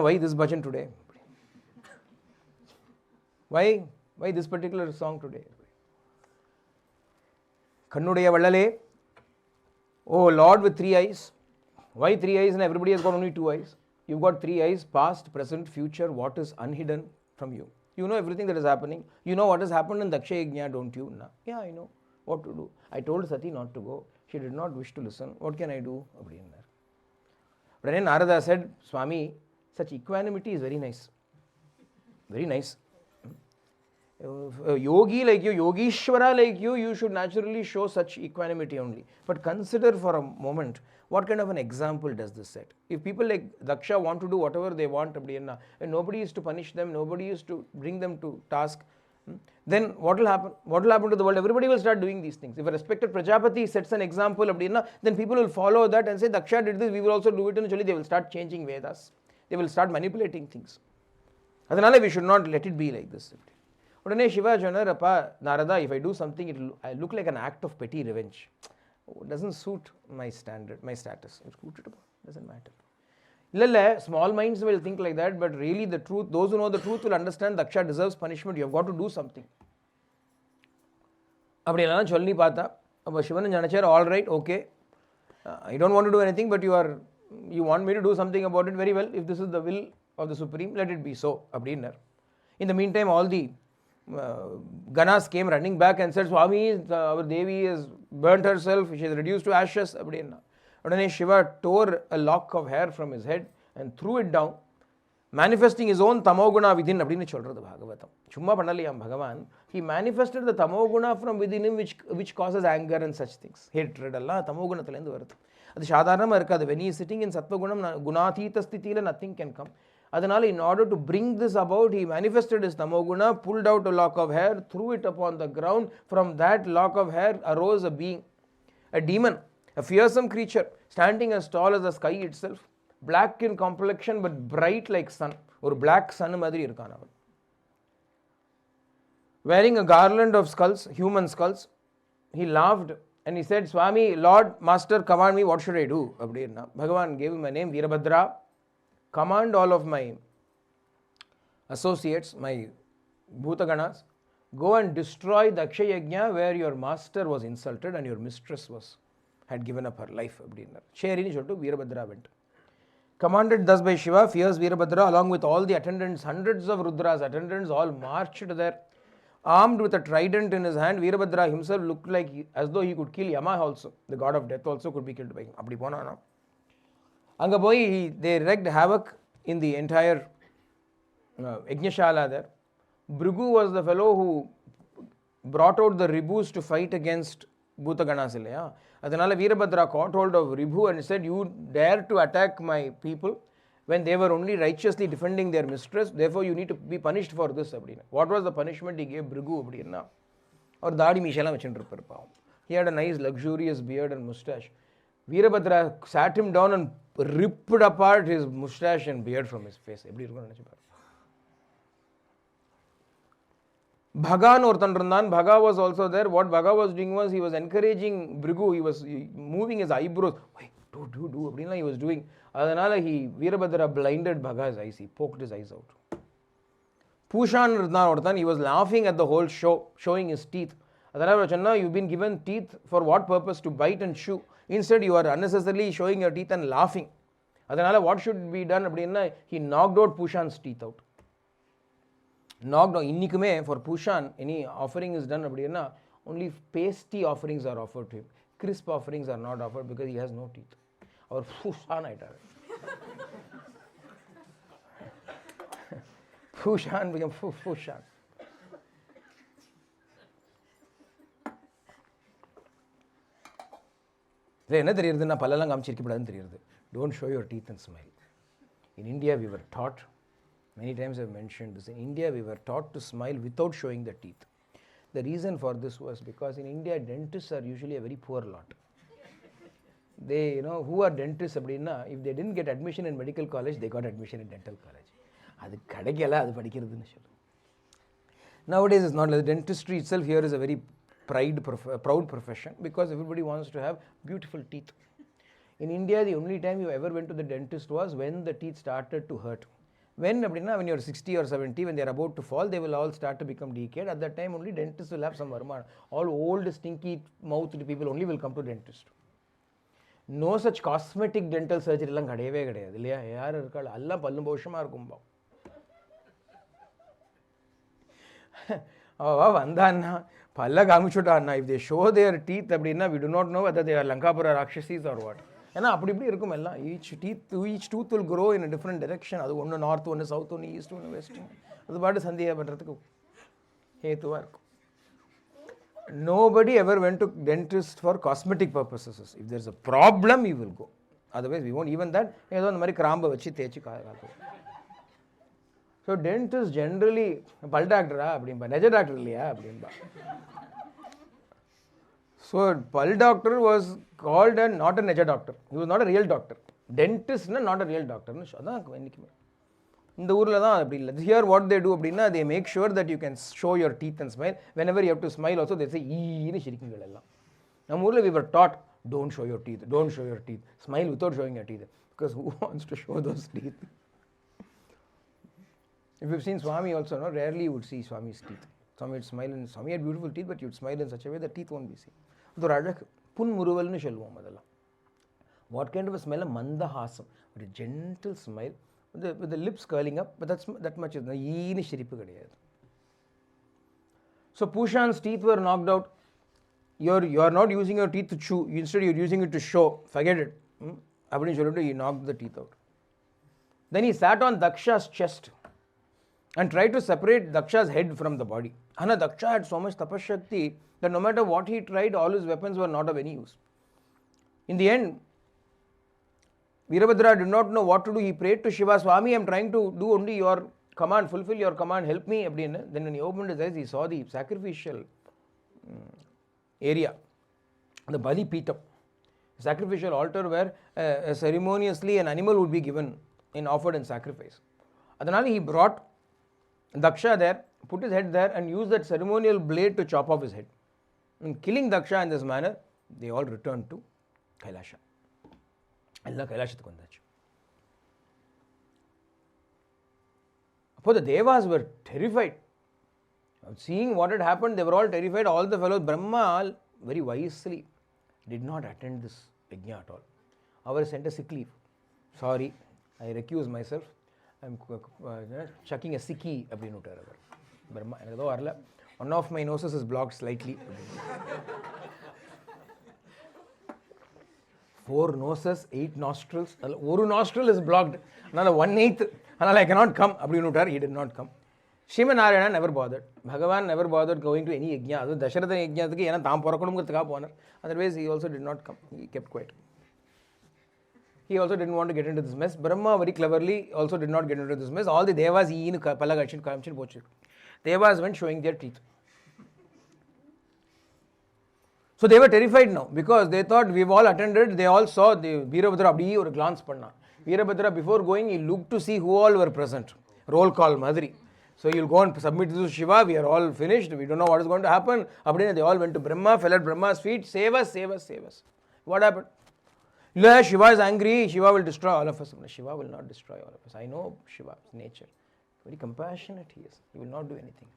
why this bhajan today? Why this particular song today? Kannudaya vallale, oh Lord with 3 eyes. Why 3 eyes and everybody has got only 2 eyes? You've got 3 eyes, past, present, future, what is unhidden from you. You know everything that is happening. You know what has happened in Daksha Yajna, don't you? Yeah, I know. What to do? I told Sati not to go. She did not wish to listen. What can I do? But then Narada said, Swami, such equanimity is very nice. Very nice. A yogi like you, Yogishwara like you, you should naturally show such equanimity only. But consider for a moment, what kind of an example does this set? If people like Daksha want to do whatever they want, and nobody is to punish them, nobody is to bring them to task, then what will happen? What will happen to the world? Everybody will start doing these things. If a respected Prajapati sets an example, then people will follow that and say, Daksha did this, we will also do it. And actually they will start changing Vedas. They will start manipulating things. Adhanale we should not let it be like this. Udane Shiva Janarappa, Narada, if I do something, it will look like an act of petty revenge. It doesn't suit my standard, my status. It doesn't matter. Small minds will think like that, but really the truth, those who know the truth will understand Daksha deserves punishment. You have got to do something. அப்படியெல்லாம் சொல்லி பார்த்தா அப்போ Sivan நினச்சார், all right, okay, I don't want to do anything, but you want me to do something about it, very well. If this is the will of the Supreme, let it be so. அப்படின்னார். In the meantime, all the Ganas came running back and said, Swami, our Devi has burnt herself, she is reduced to ashes. அப்படின்னா உடனே Shiva tore a lock of hair from his head and threw it down, manifesting his own tamoguna within. அப்படின்னு சொல்றது Bhagavatam. சும்மா பண்ணலையாம் பகவான். He manifested the tamoguna from within him, which causes anger and such things. Hatred எல்லாம் தமோகுணத்திலேருந்து வருது. அது சாதாரணமாக இருக்காது. When he is sitting in சத்வகுணம், குணாதீத ஸ்திதியில் nothing can come. அதனால in order to bring this about, he manifested his tamoguna, pulled out a lock of hair, threw it upon the ground. From that lock of hair arose a being, a demon, a fearsome creature, standing as tall as the sky itself, black in complexion but bright like sun. ஒரு black sun மாதிரி இருக்கான் அவன். Wearing a garland of skulls, human skulls, he laughed and he said, Swami, Lord, Master, command me, what should I do? அப்படின்னா Bhagavan gave him a name, Veerabhadra. Command all of my associates, my Bhutaganas, go and destroy the Daksha Yajna where your master was insulted and your mistress had given up her life. Sharini Shottu, Veerabhadra went. Commanded thus by Shiva, fierce Veerabhadra, along with all the attendants, hundreds of Rudra's attendants, all marched there. Armed with a trident in his hand, Veerabhadra himself looked like as though he could kill Yama also. The god of death also could be killed by him. Appadi ponana. Anga poi they wreaked havoc in the entire Yajnashala there. Bhrigu was the fellow who brought out the Ribus to fight against Bhutaganas. Adhanala Veerabhadra caught hold of Ribhu and said, you dare to attack my people when they were only righteously defending their mistress, therefore you need to be punished for this. What was the punishment he gave Bhrigu? Or Dadi Mishala Vachindrupar. He had a nice luxurious beard and mustache. Veerabhadra sat him down and ripped apart his mustache and beard from his face. எப்படி இருக்கும்னு நினைச்சு பாரு. Bhagan ஒருத்தன் இருந்தான். Bhaga was also there. What Bhaga was doing was he was encouraging Bhrigu. He was moving his eyebrows. Wait, do அப்படின்னா he was doing. அதனால Veerabhadra blinded Bhaga's eyes. He poked his eyes out. Pushan இருந்தான் ஒருத்தன். He was laughing at the whole show, showing his teeth. அதனால சொன்னா, you've been given teeth for what purpose? To bite and chew. Instead you are unnecessarily showing your teeth and laughing. அதனால what should be done அப்படின்னா, he knocked out Pushan's teeth out. Knocked out. இன்னிக்குமே for Pushan any offering is done அப்படின்னா, only pasty offerings are offered to him. Crisp offerings are not offered because he has no teeth. Our Pushan ஆயிட்டார். Pushan became Pushan. இதில் என்ன தெரியுதுன்னா, பல்லெல்லாம் காமிச்சிருக்கப்படாதுன்னு தெரியுது. Don't show your teeth and smile. In India we were taught, many times I've mentioned this, in India we were taught to smile without showing the teeth. The reason for this was because in India dentists are usually a very poor lot. They, who are dentists அப்படின்னா, if they didn't get admission in medical college, they got admission in dental college. அது கிடைக்கல, அது படிக்கிறதுன்னு சொல்லு. Nowadays it's not like dentistry itself here is a very proud profession because everybody wants to have beautiful teeth. In India, the only time you ever went to the dentist was when the teeth started to hurt. When you're 60 or 70, when they're about to fall, they will all start to become decayed. At that time only dentists will have some varmana. All old stinky mouthed people only will come to dentist. No such cosmetic dental surgery எல்லாம் கிடையவே கிடையாது இல்லையா? யார் இருக்காள்? எல்லாம் பல்லும் போஷமாக இருக்கும்பா. வந்தான்னா பல்ல காமிச்சுட்டான்னா, if they show their teeth அப்படின்னா, we do not know whether they are Lankapura Rakshasis or what. ஏன்னா அப்படி இப்படி இருக்கும் எல்லாம். each tooth will grow in a different direction. அது ஒன்று நார்த், ஒன்று சவுத், ஒன்று ஈஸ்ட், ஒன்று வெஸ்ட். அது பாட்டு சந்தியா பண்ணுறதுக்கு ஹேத்துவாக இருக்கும். Nobody ever went to dentist for cosmetic purposes. If there's a problem, you will go. Otherwise, we won't. Even that, ஏதோ அந்த மாதிரி கிராம்பை வச்சு தேய்ச்சி காத்துவோம். So dentists generally, பல் டாக்டரா அப்படின்பா, நெஜ டாக்டர் இல்லையா அப்படின்பா. So பல் doctor was called not a நெஜ doctor. He was not a real doctor. Dentistனா not a real doctor. அதான் என்றைக்குமே இந்த ஊரில் தான் அப்படி இல்லை. Here what they do அப்படின்னா, they make sure that you can show your teeth and smile. Whenever you have to smile also, they say ஈன்னு சிரிக்குங்கள் எல்லாம். நம்ம ஊரில் we were taught, don't show your teeth, don't show your teeth. Smile without showing your teeth. Because who wants to show those teeth? If you've seen Swami also, no, rarely you would see Swami's teeth. Swami would smile and Swami had beautiful teeth, but he would smile in such a way that teeth won't be seen. அது ஒரு அழகு. புன்முறுவல்னு சொல்லுவோம் அதெல்லாம். What kind of a smell? Mandahasam. But a gentle smile with the lips curling up, but that much is ஈன்னு சிரிப்பு கிடையாது. So Pushan's teeth were knocked out. You are not using your teeth to chew. Instead you're using it to show. Forget it. அப்படின்னு சொல்லிட்டு he knocked the teeth out. Then he sat on Daksha's chest and tried to separate Daksha's head from the body. And Daksha had so much tapashakti that no matter what he tried, all his weapons were not of any use. In the end, Veerabhadra did not know what to do. He prayed to Shiva, Swami, I am trying to do only your command, fulfill your command, help me. Then when he opened his eyes, he saw the sacrificial area, the Bali Peetam, sacrificial altar where ceremoniously an animal would be given and offered in sacrifice. Adhanal he brought Daksha there, put his head there and used that ceremonial blade to chop off his head. In killing Daksha in this manner, they all returned to Kailasha. Allah Kailashatuku vandachu. Appo the devas were terrified. Seeing what had happened, they were all terrified. All the fellows, Brahma very wisely did not attend this yajna at all. Our sent a sick leave. Sorry, I recuse myself. I am chucking a sickie அப்படின்னு விட்டார் அவர். பிரம்மா எனக்கு ஏதோ வரல. One of my noses is blocked slightly. 4 noses, 8 nostrils. ஒரு nostril is blocked. அதனால் 1/8. அதனால் I cannot come அப்படின்னு விட்டார். He did not come. Srimad Narayana never bothered. Bhagavan never bothered going to any yajna. அது தசரத யஜ்ஞத்துக்கு ஏன்னா தான் பிறக்கணுங்கிறதுக்காக போனார். Otherwise he also did not come. He kept quiet. He also didn't want to get into this mess. Brahma very cleverly also did not get into this mess. All the devas ஈன்னு பல்ல கழிச்சு போச்சு. Devas went showing their teeth. So they were terrified now because they thought we've all attended, they all saw the Veerabhadra abdi or glance panna. Veerabhadra before going, he looked to see who all were present. Roll call Madri. So you'll go and submit this to Shiva, we are all finished, we don't know what is going to happen. Abdina, they all went to Brahma, fell at Brahma's feet, save us, save us, save us. What happened? Shiva is angry, Shiva will destroy all of us. Shiva will not destroy all of us. I know Shiva's nature. Very compassionate he is. He will not do anything.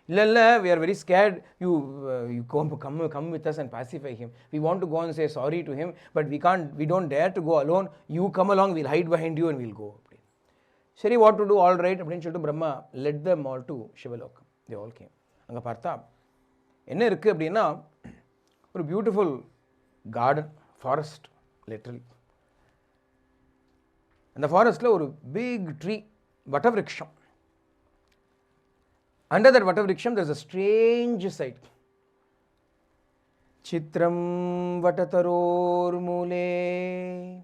We are very scared. You come with us and pacify him. We want to go and say sorry to him, but we don't dare to go alone. You come along, we'll hide behind you and we'll go. Sari, what to do? All right. Brahma led them all to Shivalokam. They all came. Anga partha enna irukku appadina a beautiful garden, forest, literally. And the forest la a big tree, Vatavriksham. Under that Vatavriksham, there is a strange sight. Chitram Vatataror Mule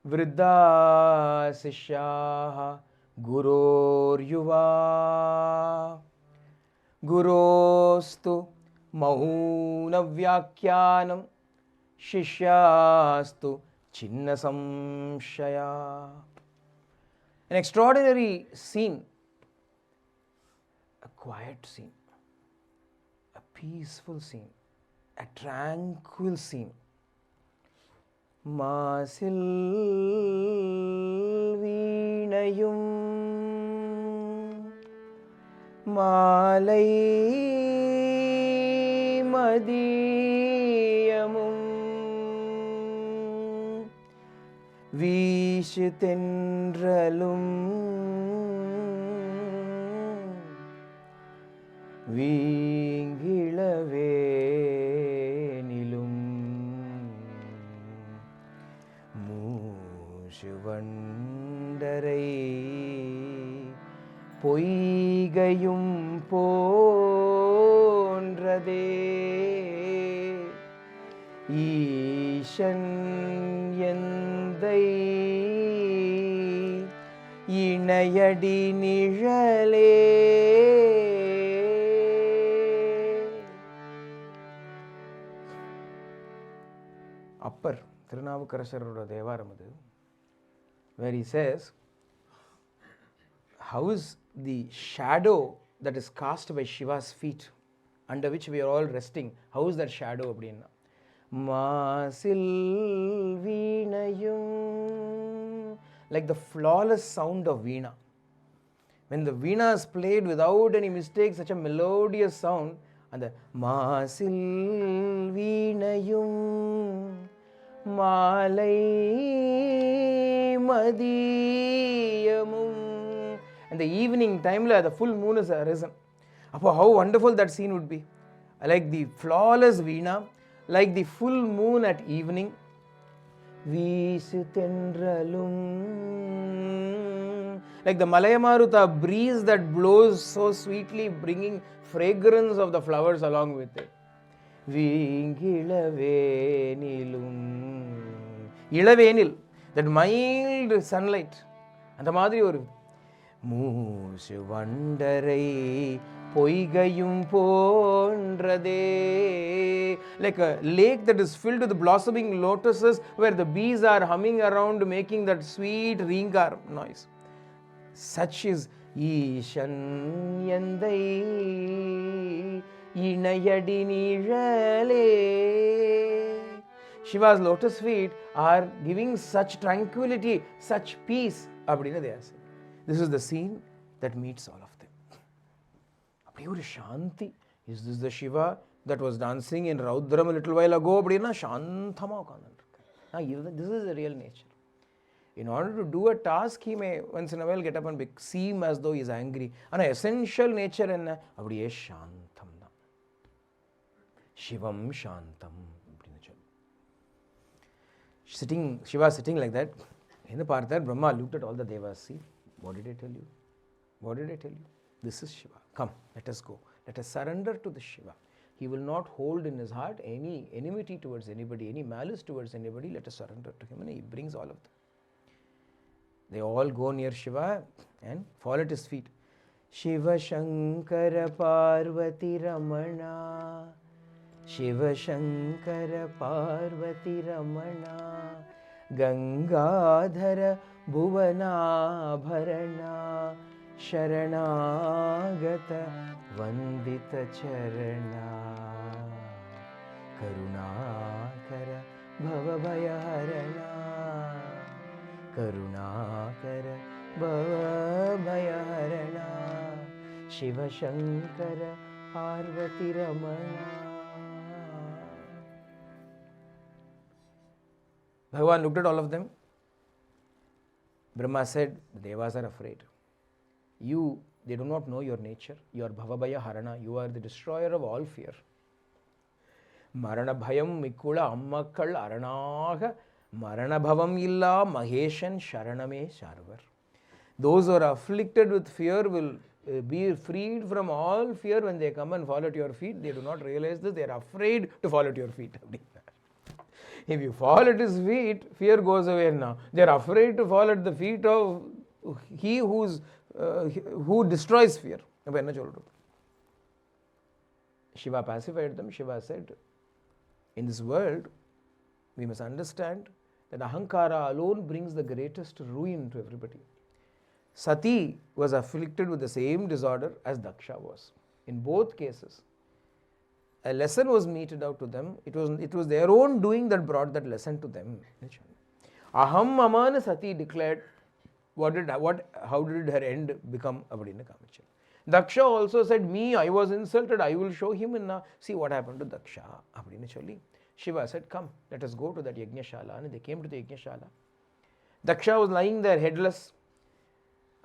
Vriddha Sishyaha Guror Yuva Gurostu Mahuna Vyakhyanam Shishyastu Chinna Samshaya. An extraordinary scene. A quiet scene, a peaceful scene, a tranquil scene. Masil Veenayum Malai Madiyamum Vishitendralum வீங்கிளவேனிலும் மூஷுவண்டரை பொய்கையும் போன்றதே ஈசன் எந்தை இணையடி நிழலே. Upper Thirunavukarasharoda Devaram, where he says, how is the shadow that is cast by Shiva's feet, under which we are all resting, how is that shadow? Masil Veenayum, like the flawless sound of Veena. When the Veena is played without any mistake, such a melodious sound, and the Masil Veenayum Malai Madiyamum. And the evening time, the full moon is arisen. How wonderful that scene would be. Like the flawless Veena, like the full moon at evening. Visitendralum, like the Malayamaruta breeze that blows so sweetly, bringing fragrance of the flowers along with it. Vingilavenilum, Ilavenil, that mild sunlight. And the Madri or Moosu Vandarai Poigayum Pondrade, like a lake that is filled with blossoming lotuses where the bees are humming around making that sweet ringar noise. Such is Ishan Yandai Inayadi Nijale. Shiva's lotus feet are giving such tranquility, such peace. This is the scene that meets all of them. Shanti. Is this the Shiva that was dancing in Raudram a little while ago? This is the real nature. In order to do a task, he may once in a while get up and seem as though he is angry. And essential nature is Shantam. Shivam Shantam. Shiva sitting like that. In the part that Brahma looked at all the Devas. See, what did I tell you? What did I tell you? This is Shiva. Come, let us go. Let us surrender to the Shiva. He will not hold in his heart any enmity towards anybody, any malice towards anybody. Let us surrender to him. And he brings all of them. They all go near Shiva and fall at his feet. Shiva Shankara Parvati Ramana Shiva Shankara Parvati Ramana Gangadhara Bhuvana Bharana Sharanagata Vandita Charana Karunakara Bhavabhayaharana Karunakara Bhavabhayaharana Shiva Shankara Parvati Ramana. Bhagavan looked at all of them. Brahma said, the Devas are afraid. They do not know your nature. You are Bhavabhaya Harana. You are the destroyer of all fear. Marana Bhayam Mikula Ammakkal Aranaga Marana Bhavam Illa Maheshan Sharaname Sharvar. Those who are afflicted with fear will be freed from all fear when they come and fall at your feet. They do not realize this. They are afraid to fall at your feet. If you fall at his feet, fear goes away now. They are afraid to fall at the feet of he who destroys fear. Shiva pacified them. Shiva said, in this world, we must understand that Ahankara alone brings the greatest ruin to everybody. Sati was afflicted with the same disorder as Daksha was. In both cases, a lesson was meted out to them. It was their own doing that brought that lesson to them. Aham Amana Sati declared, how did her end become? Daksha also said, I was insulted, I will show him. See what happened to Daksha. Shiva said, come, let us go to that Yajnashala. And they came to the Yajnashala. Daksha was lying there headless.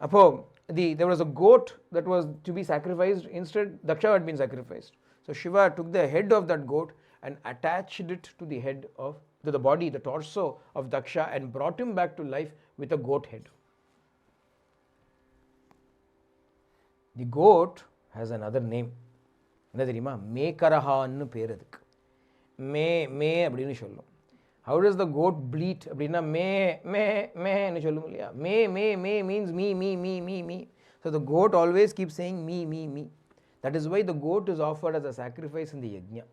There was a goat that was to be sacrificed. Instead, Daksha had been sacrificed. So Shiva took the head of that goat and attached it to the body, the torso of Daksha, and brought him back to life with a goat head. The goat has another name. Mekaraha annu peraduk. Me appadinu sollum. How does the goat bleat? Appadina me nu sollum illaya. Me means me. So the goat always keeps saying me. That is why the goat is offered as a sacrifice in the yajna.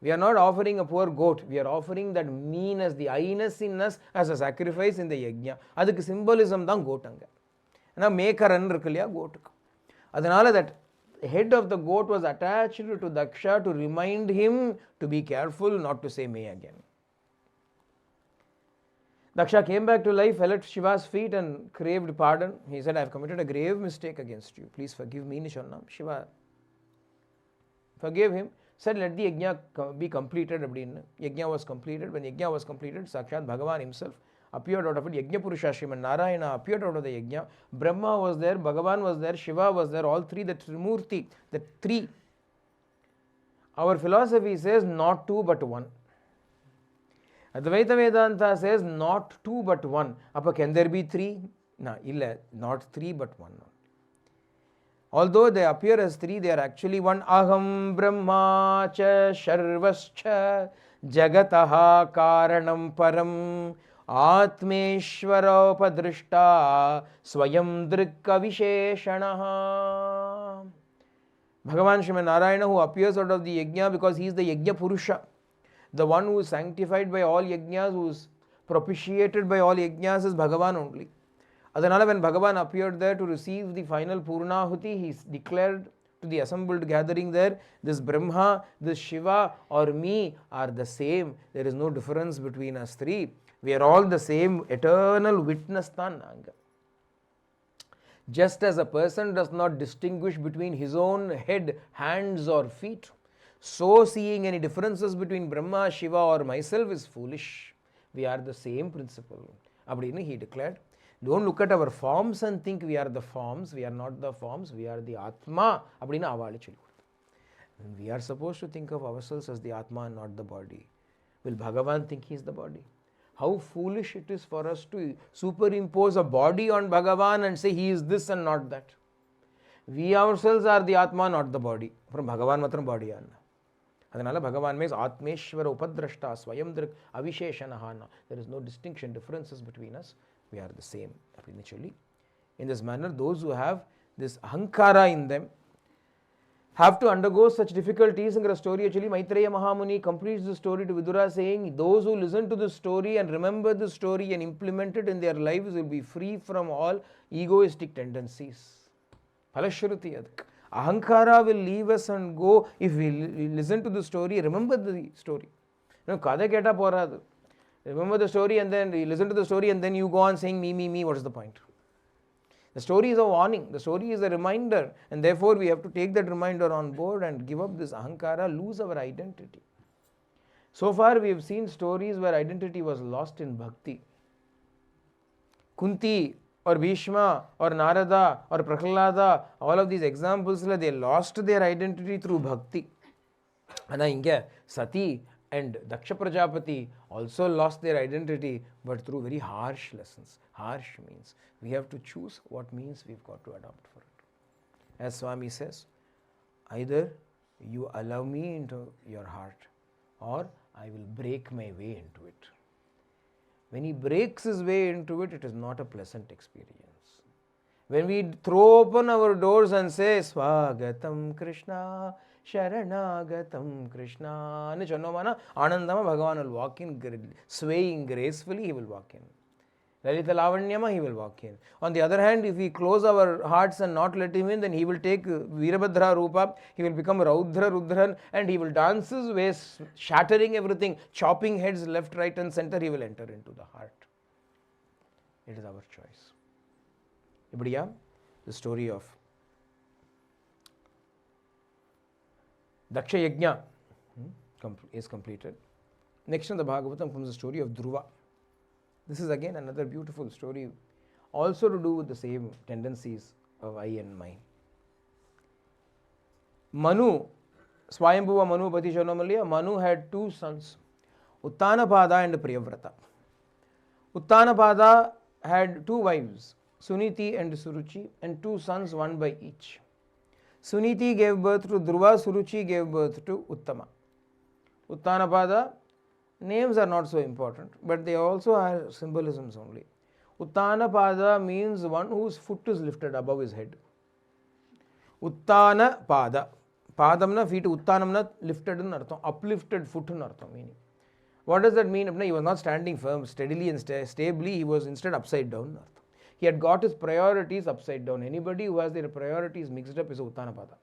We are not offering a poor goat. We are offering that meanness, the I-ness in us as a sacrifice in the yajna. Adukku symbolism dhaan goat anga. Ana mekaran irukku goat. Adanala that head of the goat was attached to Daksha to remind him to be careful not to say me again. Daksha came back to life, fell at Shiva's feet and craved pardon. He said, I have committed a grave mistake against you. Please forgive me, Nishannam. Shiva forgave him, said, let the yajna be completed. Yajna was completed. When yajna was completed, Sakshat Bhagavan himself appeared out of it. Yajna Purusha Śrīmad Narayana appeared out of the yajna. Brahma was there, Bhagavan was there, Shiva was there, all three, the Trimurti, the three. Our philosophy says not two but one. Advaita Vedanta says not two but one. Can there be three? No, not three but one. Although they appear as three, they are actually one. Aham Brahma cha Sharvascha Jagataha Karanam Param Atmeshwara Upadrishta Swayam Drikka Visheshanaha. Bhagavan Srimad Narayana, who appears out of the yajna because he is the Yajna Purusha, the one who is sanctified by all yajnas, who is propitiated by all yajnas, is Bhagavan only. Adanala, when Bhagavan appeared there to receive the final Purnahuti, he declared to the assembled gathering there, this Brahma, this Shiva or me are the same. There is no difference between us three. We are all the same eternal witness Tananga. Just as a person does not distinguish between his own head, hands or feet, so seeing any differences between Brahma, Shiva or myself is foolish. We are the same principle. Abdina he declared, don't look at our forms and think we are the forms. We are not the forms. We are the Atma. Abdina avali chulu. We are supposed to think of ourselves as the Atma and not the body. Will Bhagavan think he is the body? How foolish it is for us to superimpose a body on Bhagavan and say he is this and not that. We ourselves are the Atma, not the body. From Bhagavan matram body anna. Adanala Bhagavan means Atmeshwara Upadrashta Swayam Drik Avisheshanahana. There is no distinction, differences between us. We are the same. In this manner, those who have this ahankara in them, have to undergo such difficulties. In the story, actually, Maitreya Mahamuni completes the story to Vidura saying, those who listen to the story and remember the story and implement it in their lives will be free from all egoistic tendencies. Palashruti adak. Ahankara will leave us and go if we listen to the story, remember the story. Kada keta poradu. Remember the story and then you listen to the story and then you go on saying me, what is the point? The story is a warning, the story is a reminder, and therefore we have to take that reminder on board and give up this ahankara, lose our identity. So far we have seen stories where identity was lost in bhakti. Kunti or Bhishma or Narada or Prahlada, all of these examples, they lost their identity through bhakti. And inge Sati and Daksha Prajapati also lost their identity, but through very harsh lessons. Harsh means we have to choose what means we've got to adopt for it. As Swami says, either you allow me into your heart or I will break my way into it. When he breaks his way into it, it is not a pleasant experience. When we throw open our doors and say, Swagatam Krishna, Sharanagatam Krishna, Anandama Bhagavan will walk in, swaying gracefully, he will walk in. Lalita Lavanyama, he will walk in. On the other hand, if we close our hearts and not let him in, then he will take Virabhadra Rupa, he will become Raudra Rudran, and he will dance his ways, shattering everything, chopping heads left, right and center, he will enter into the heart. It is our choice. Ibadiya, the story of Daksha Yajna is completed. Next in the Bhagavatam comes the story of Dhruva. This is again another beautiful story, also to do with the same tendencies of I and mine. Manu, Swayambhuva Manu Pati Shaunamalya, Manu had two sons, Uttanapada and Priyavrata. Uttanapada had two wives, Suniti and Suruchi, and two sons, one by each. Suniti gave birth to Dhruva, Suruchi gave birth to Uttama. Uttanapada, names are not so important, but they also are symbolisms only. Uttanapada means one whose foot is lifted above his head. Uttanapada. Padamna feet, Uttanamna lifted in artham, uplifted foot in artham meaning. What does that mean? He was not standing firm, steadily and stably, he was instead upside down. He had got his priorities upside down. Anybody who has their priorities mixed up is Uttanapada.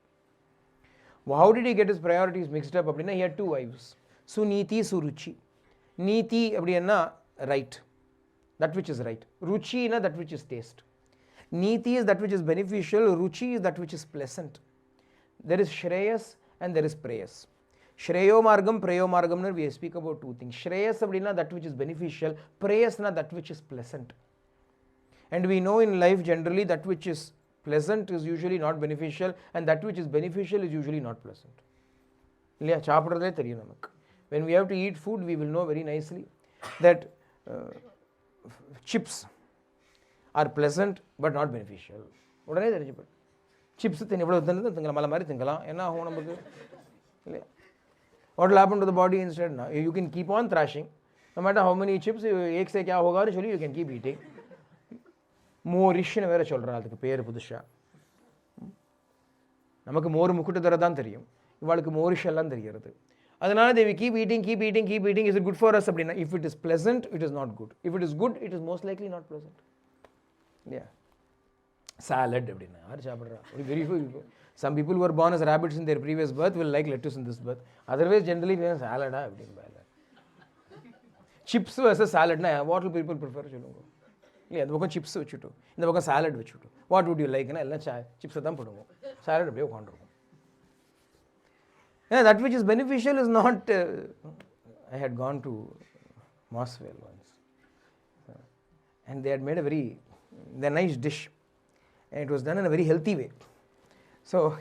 How did he get his priorities mixed up? He had two wives, Suniti, Suruchi. Niti appadina right, that which is right. Ruchi na that which is taste. Niti is that which is beneficial, Ruchi is that which is pleasant. There is Shreyas and there is Preyas. Shreyo Margam, Preyo Margam, we speak about two things. Shreyas appadina that which is beneficial, Preyas na that which is pleasant. And we know in life generally that which is pleasant is usually not beneficial and that which is beneficial is usually not pleasant. When we have to eat food, we will know very nicely that chips are pleasant but not beneficial. Chips, what will happen to the body instead? Now? You can keep on thrashing. No matter how many chips, you can keep eating. Moorish and vera cholra adukku peru pudusha. Namakku more mukkutu tharadan theriyum. Ivalukku moorish ellam theriyarudhu. Adanal they will keep eating. Is it good for us? If it is pleasant, it is not good. If it is good, it is most likely not pleasant. Yeah. Salad. Some people who were born as rabbits in their previous birth will like lettuce in this birth. Otherwise, generally, salad. Chips versus salad. What will people prefer? Yeah, the chips vechutu. The salad vechutu. What would you like? Chips salad. Yeah, that which is beneficial is not. I had gone to Mosville once, and they had made a nice dish, and it was done in a very healthy way. So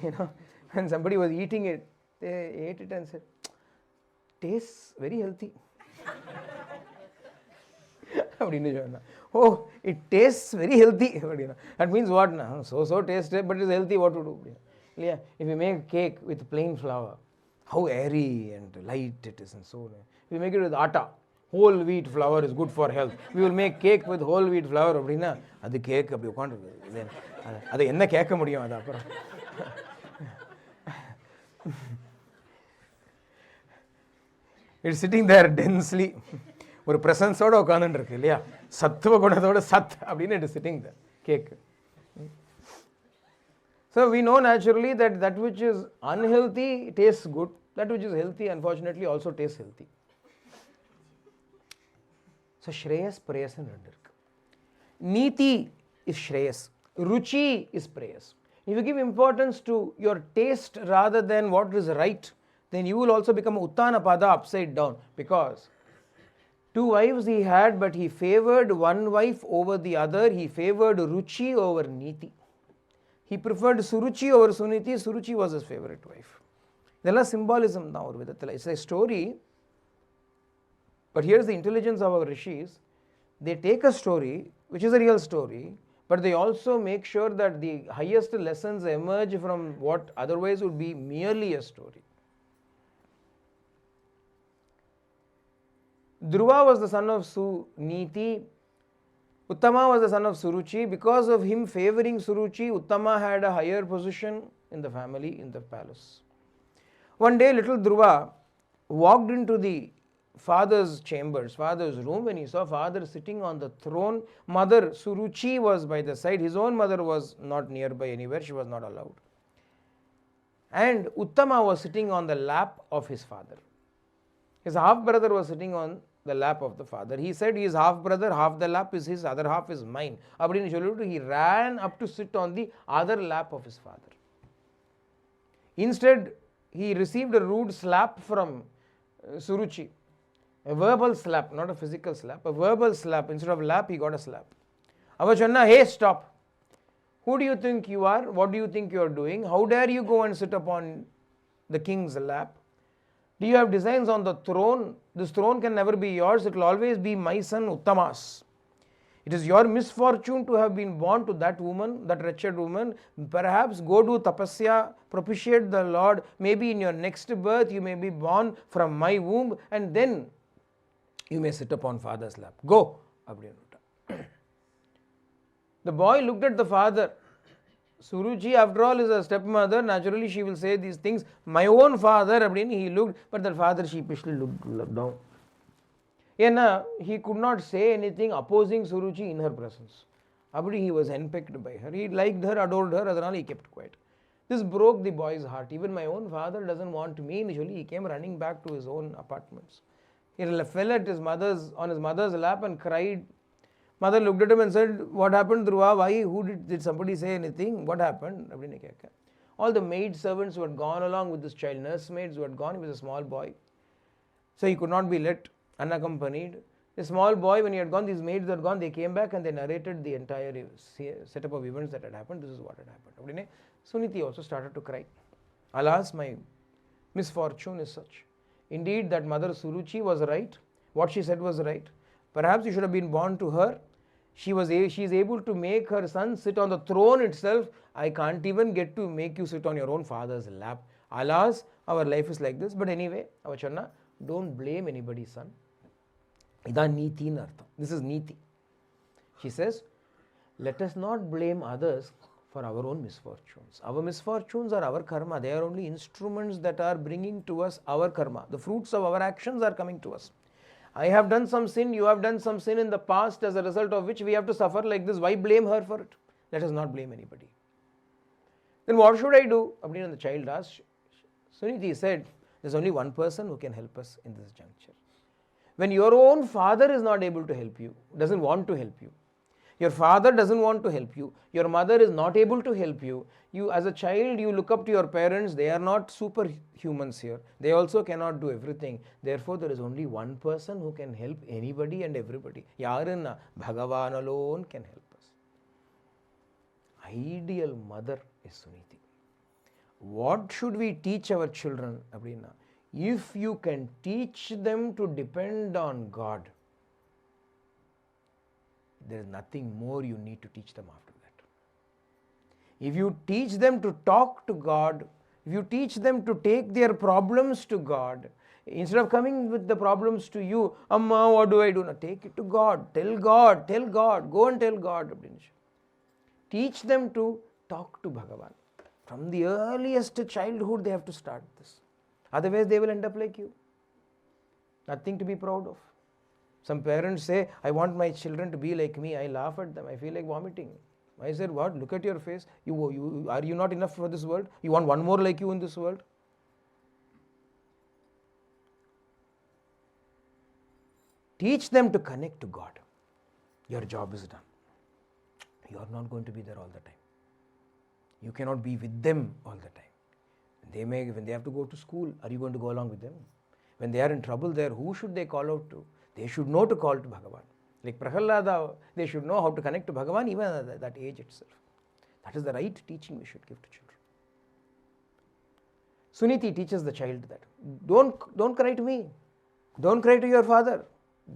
when somebody was eating it, they ate it and said, "Tastes very healthy." Oh, it tastes very healthy. That means what? So tasty, but it's healthy. What to do? Yeah, if you make cake with plain flour, how airy and light it is and so on. If we make it with atta, whole wheat flour is good for health. We will make cake with whole wheat flour. That's cake. That's enna cake mudiyum. It's sitting there densely. ஒரு பிரசன்ஸோட உட்காந்துட்டு இருக்கு இல்லையா, சத்துவ குணத்தோட சத் அப்படின்னு it is sitting there, cake. So we know naturally that that which is unhealthy tastes good, that which is healthy unfortunately also tastes healthy. So Shreyas, Preyas and rendu irukku. Niti is Shreyas, Ruchi is Preyas. If you give importance to your taste rather than what is right, then you will also become Uttana Pada, upside down, because 2 wives he had, but he favored one wife over the other. He favored Ruchi over Niti. He preferred Suruchi over Suniti. Suruchi was his favorite wife. There is symbolism now. It's a story, but here's the intelligence of our rishis. They take a story, which is a real story, but they also make sure that the highest lessons emerge from what otherwise would be merely a story. Dhruva was the son of Suniti. Uttama was the son of Suruchi. Because of him favoring Suruchi, Uttama had a higher position in the family, in the palace. One day, little Dhruva walked into the father's chambers, father's room, when he saw father sitting on the throne. Mother Suruchi was by the side. His own mother was not nearby anywhere. She was not allowed. And Uttama was sitting on the lap of his father. His half brother was sitting on the lap of the father. He said he is half brother, half the lap is his, other half is mine. He ran up to sit on the other lap of his father. Instead, he received a rude slap from Suruchi. A verbal slap, not a physical slap, a verbal slap. Instead of lap, he got a slap. Avachanna, hey, stop. Who do you think you are? What do you think you are doing? How dare you go and sit upon the king's lap? Do you have designs on the throne? This throne can never be yours. It will always be my son Uttama's. It is your misfortune to have been born to that woman, that wretched woman. Perhaps go do tapasya, propitiate the Lord. Maybe in your next birth you may be born from my womb, and then you may sit upon father's lap. Go. The boy looked at the father. Suruchi, after all, is a stepmother. Naturally, she will say these things. My own father, he looked, but the father sheepishly looked down. He could not say anything opposing Suruchi in her presence. He was henpecked by her. He liked her, adored her, he kept quiet. This broke the boy's heart. Even my own father doesn't want me. Initially, he came running back to his own apartments. He fell at on his mother's lap and cried. Mother looked at him and said, what happened, Dhruva? Why? Did somebody say anything? What happened? All the maid servants who had gone along with this child, nursemaids who had gone, he was a small boy. So he could not be let unaccompanied. The small boy, when he had gone, these maids had gone, they came back and they narrated the entire setup of events that had happened. This is what had happened. Suniti also started to cry. Alas, my misfortune is such. Indeed, that mother Suruchi was right. What she said was right. Perhaps you should have been born to her. She is able to make her son sit on the throne itself. I can't even get to make you sit on your own father's lap. Alas, our life is like this. But anyway, Avachanna, don't blame anybody's son. This is Niti. She says, let us not blame others for our own misfortunes. Our misfortunes are our karma. They are only instruments that are bringing to us our karma. The fruits of our actions are coming to us. I have done some sin, you have done some sin in the past, as a result of which we have to suffer like this. Why blame her for it? Let us not blame anybody. Then what should I do? The child asked. Suniti said, there's only one person who can help us in this juncture. When your own father is not able to help you, doesn't want to help you, your father doesn't want to help you, your mother is not able to help you, you as a child, you look up to your parents, they are not superhumans here, they also cannot do everything. Therefore, there is only one person who can help anybody and everybody. Yaranna, Bhagavan alone can help us. Ideal mother is Suniti. What should we teach our children? If you can teach them to depend on God, there is nothing more you need to teach them after that. If you teach them to talk to God, if you teach them to take their problems to God, instead of coming with the problems to you, Amma, what do I do? Now, take it to God. Tell God. Go and tell God. Teach them to talk to Bhagavan. From the earliest childhood, they have to start this. Otherwise, they will end up like you. Nothing to be proud of. Some parents say, I want my children to be like me. I laugh at them. I feel like vomiting. I said, what? Look at your face. Are you not enough for this world? You want one more like you in this world? Teach them to connect to God. Your job is done. You are not going to be there all the time. You cannot be with them all the time. When they have to go to school, are you going to go along with them? When they are in trouble there, who should they call out to? They should know to call to Bhagavan. Like Prahalada, they should know how to connect to Bhagavan even at that age itself. That is the right teaching we should give to children. Suniti teaches the child that. Don't cry to me. Don't cry to your father.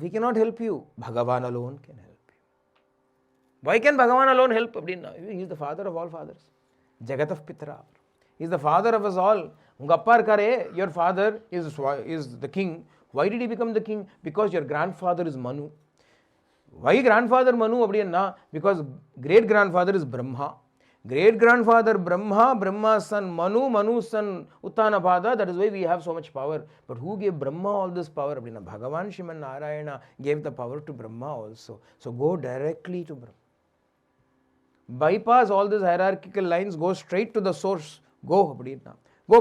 We cannot help you. Bhagavan alone can help you. Why can Bhagavan alone help? He is the father of all fathers. Jagatav Pitra. He is the father of us all. Your father is the king. Why did he become the king? Because your grandfather is Manu. Why grandfather Manu? Because great grandfather is Brahma. Great grandfather Brahma, Brahma's son Manu, Manu's son Uttanapada. That is why we have so much power. But who gave Brahma all this power? Bhagavan Srimad Narayana gave the power to Brahma also. So go directly to Brahma. Bypass all these hierarchical lines, go straight to the source. Go pray. Go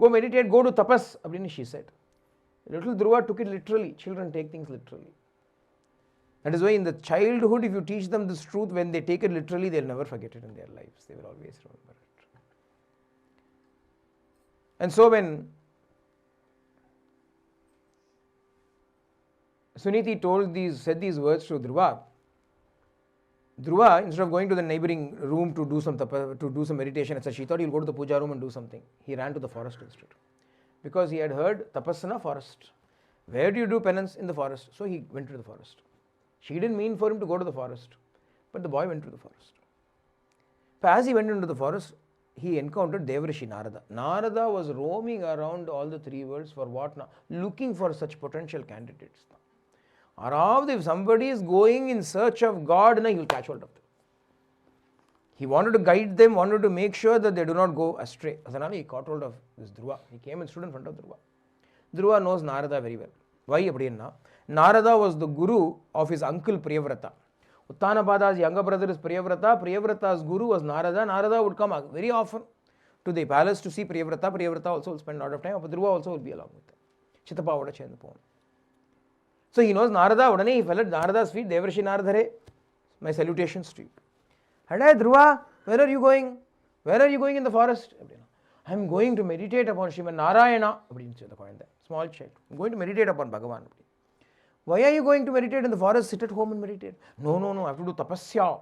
meditate, go to tapas, she said. Little Dhruva took it literally. Children take things literally. That is why in the childhood, if you teach them this truth, when they take it literally, they'll never forget it in their lives. They will always remember it. And so when Suniti said these words to Dhruva, instead of going to the neighboring room to do some meditation, etc., she thought he'll go to the puja room and do something. He ran to the forest instead. Because he had heard tapasana forest. Where do you do penance? In the forest. So he went to the forest. She didn't mean for him to go to the forest, but the boy went to the forest. But as he went into the forest, he encountered Devrishi Narada. Narada was roaming around all the three worlds for what now? Looking for such potential candidates. If somebody is going in search of God, he will catch hold of them. He wanted to guide them, wanted to make sure that they do not go astray. As he caught hold of this Dhruva. He came and stood in front of Dhruva. Dhruva knows Narada very well. Why? Narada was the guru of his uncle Priyavrata. Uttanapada's younger brother is Priyavrata. Priyavrata's guru was Narada. Narada would come very often to the palace to see Priyavrata. Priyavrata also will spend a lot of time, but Dhruva also will be along with him. Chittapavoda Chendapovan. So he knows Narada. He fell at Narada's feet. Devrishi Naradhare, my salutations to you. And Dhruva, where are you going? Where are you going in the forest? I am going to meditate upon Srimad Narayana. Small child. I am going to meditate upon Bhagavan. Why are you going to meditate in the forest? Sit at home and meditate. No, I have to do tapasya.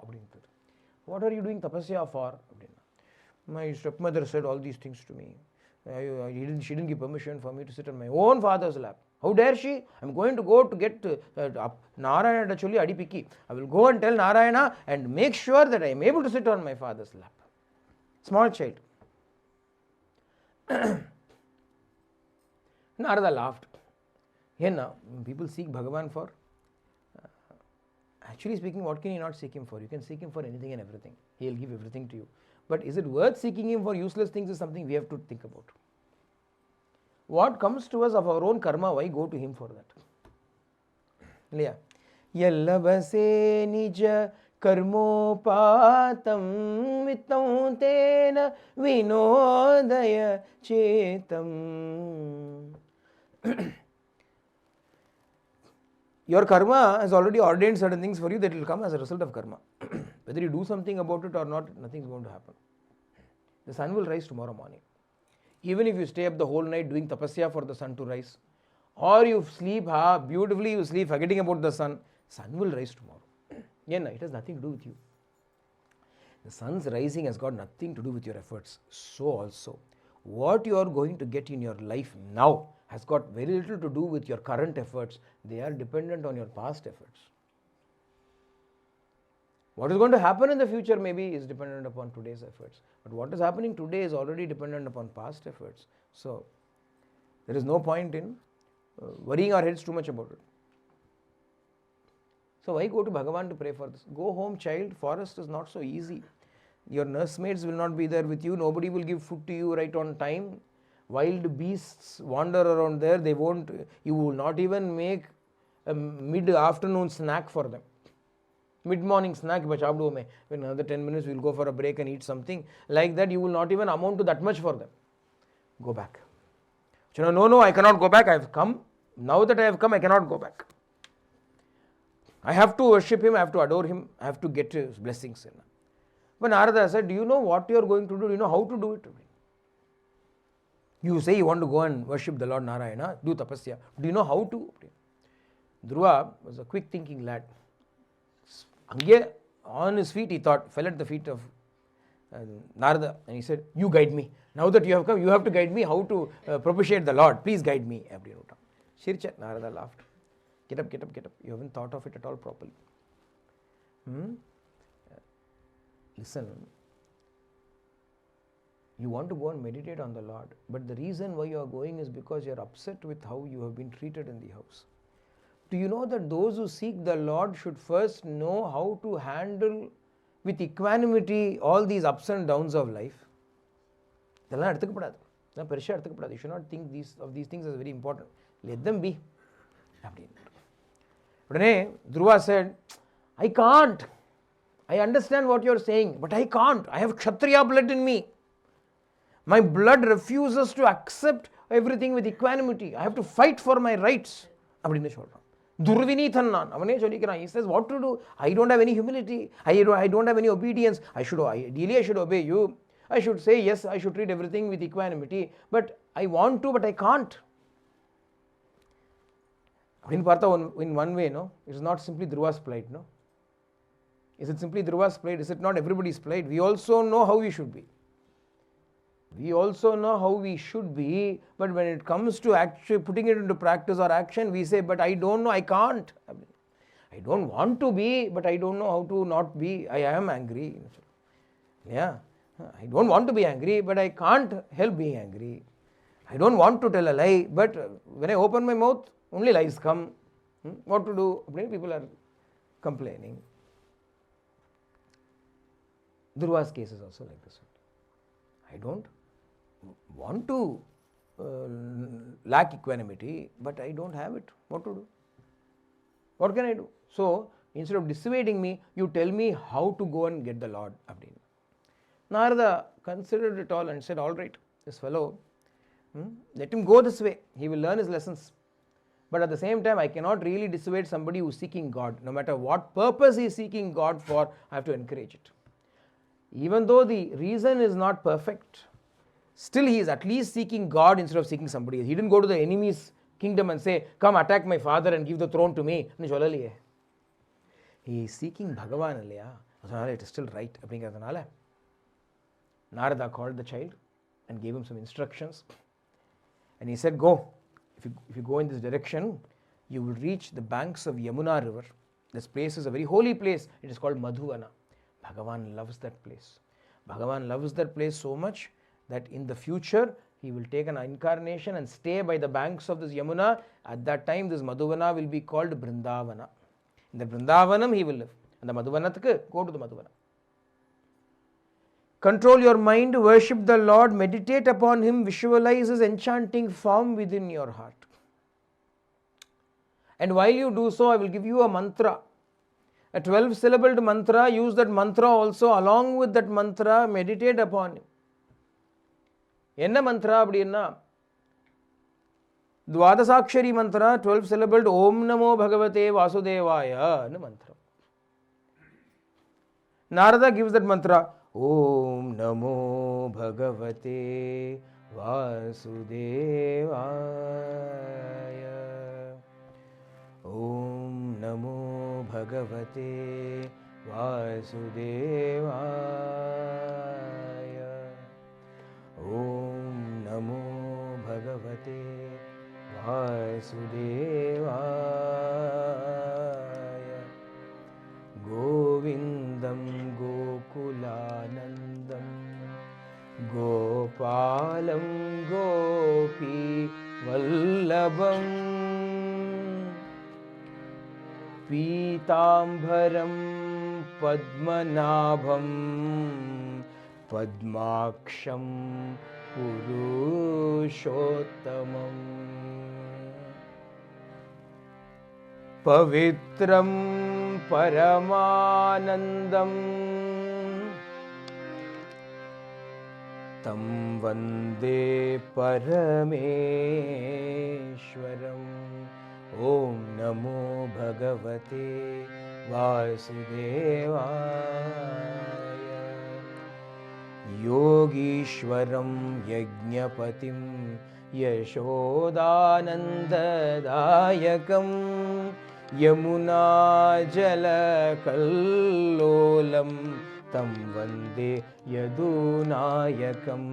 What are you doing tapasya for? My stepmother said all these things to me. She didn't give permission for me to sit on my own father's lap. How dare she? I'm going to go to get Narayana Choli Adipiki. I will go and tell Narayana and make sure that I am able to sit on my father's lap. Small child. Narada laughed. People seek Bhagavan for. Actually speaking, what can you not seek him for? You can seek him for anything and everything. He will give everything to you. But is it worth seeking him for useless things is something we have to think about. What comes to us of our own karma, why go to him for that? Yallavase nija karmopatam vitam tena vinodaya chetam. Your karma has already ordained certain things for you that will come as a result of karma. Whether you do something about it or not, nothing is going to happen. The sun will rise tomorrow morning. Even if you stay up the whole night doing tapasya for the sun to rise, or you sleep beautifully, you sleep forgetting about the sun will rise tomorrow. It has nothing to do with you. The sun's rising has got nothing to do with your efforts. So also, what you are going to get in your life now has got very little to do with your current efforts. They are dependent on your past efforts. What is going to happen in the future maybe is dependent upon today's efforts. But what is happening today is already dependent upon past efforts. So, there is no point in worrying our heads too much about it. So, why go to Bhagavan to pray for this? Go home, child. Forest is not so easy. Your nursemates will not be there with you. Nobody will give food to you right on time. wild beasts wander around there. You will not even make a mid-afternoon snack for them. Mid-morning snack, when another 10 minutes we will go for a break and eat something. Like that, you will not even amount to that much for them. Go back. No, I cannot go back. I have come. Now that I have come, I cannot go back. I have to worship him, I have to adore him, I have to get his blessings. But Narada said, do you know what you are going to do? Do you know how to do it? You say you want to go and worship the Lord Narayana, do tapasya. Do you know how to? Dhruva was a quick thinking lad. On his feet, he thought, fell at the feet of Narada, and he said, you guide me. Now that you have come, you have to guide me how to propitiate the Lord. Please guide me. Shircha, Narada laughed. Get up. You haven't thought of it at all properly. Listen, you want to go and meditate on the Lord, but the reason why you are going is because you are upset with how you have been treated in the house. Do you know that those who seek the Lord should first know how to handle with equanimity all these ups and downs of life? You should not think of these things as very important. Let them be. Dhruva said, I can't. I understand what you are saying, but I can't. I have Kshatriya blood in me. My blood refuses to accept everything with equanimity. I have to fight for my rights. Durvinithan, he says, what to do? I don't have any humility. I don't have any obedience. Ideally I should obey you. I should say, yes, I should treat everything with equanimity. But I want to, but I can't. In one way, no? It is not simply Dhruva's plight, no? Is it simply Dhruva's plight? Is it not everybody's plight? We also know how we should be. But when it comes to actually putting it into practice or action, we say, but I don't know, I can't. I don't want to be, but I don't know how to not be. I am angry. Yeah, I don't want to be angry, but I can't help being angry. I don't want to tell a lie, but when I open my mouth, only lies come. What to do? People are complaining. Dhruva's case is also like this. I don't want to lack equanimity, but I don't have it. What to do? What can I do? So, instead of dissuading me, you tell me how to go and get the Lord. Narada considered it all and said, all right, this fellow, let him go this way. He will learn his lessons. But at the same time, I cannot really dissuade somebody who is seeking God. No matter what purpose he is seeking God for, I have to encourage it. Even though the reason is not perfect, still he is at least seeking God instead of seeking somebody else. He didn't go to the enemy's kingdom and say, come attack my father and give the throne to me. He is seeking Bhagavan. It is still right. Narada called the child and gave him some instructions. And he said, go. If you go in this direction, you will reach the banks of Yamuna river. This place is a very holy place. It is called Madhuvana. Bhagavan loves that place. Bhagavan loves that place so much that in the future, he will take an incarnation and stay by the banks of this Yamuna. At that time, this Madhuvana will be called Vrindavana. In the Vrindavanam, he will live. And the Madhuvanatku, go to the Madhuvana. Control your mind, worship the Lord, meditate upon him, visualize his enchanting form within your heart. And while you do so, I will give you a mantra. A 12-syllabled mantra, use that mantra also. Along with that mantra, meditate upon him. Enna mantra appadina? Dvadasakshari mantra, 12-syllabled, Om Namo Bhagavate Vasudevaya mantra. Narada gives that mantra, Om Namo Bhagavate Vasudevaya. Om Namo Bhagavate Vasudevaya. Om Namo Bhagavate Vasudevaya. Govindam Gokulanandam Gopalam Gopi Vallabham Pitambaram Padmanabham Padmaksham Purushottamam Pavitram Paramanandam Tam Vande Parameshwaram. Om Namo Bhagavate Vasudevaya. Yogishwaram Yajnapatim Yashodanandadayakam Yamunajalkallolam Tam Vande Yadunayakam.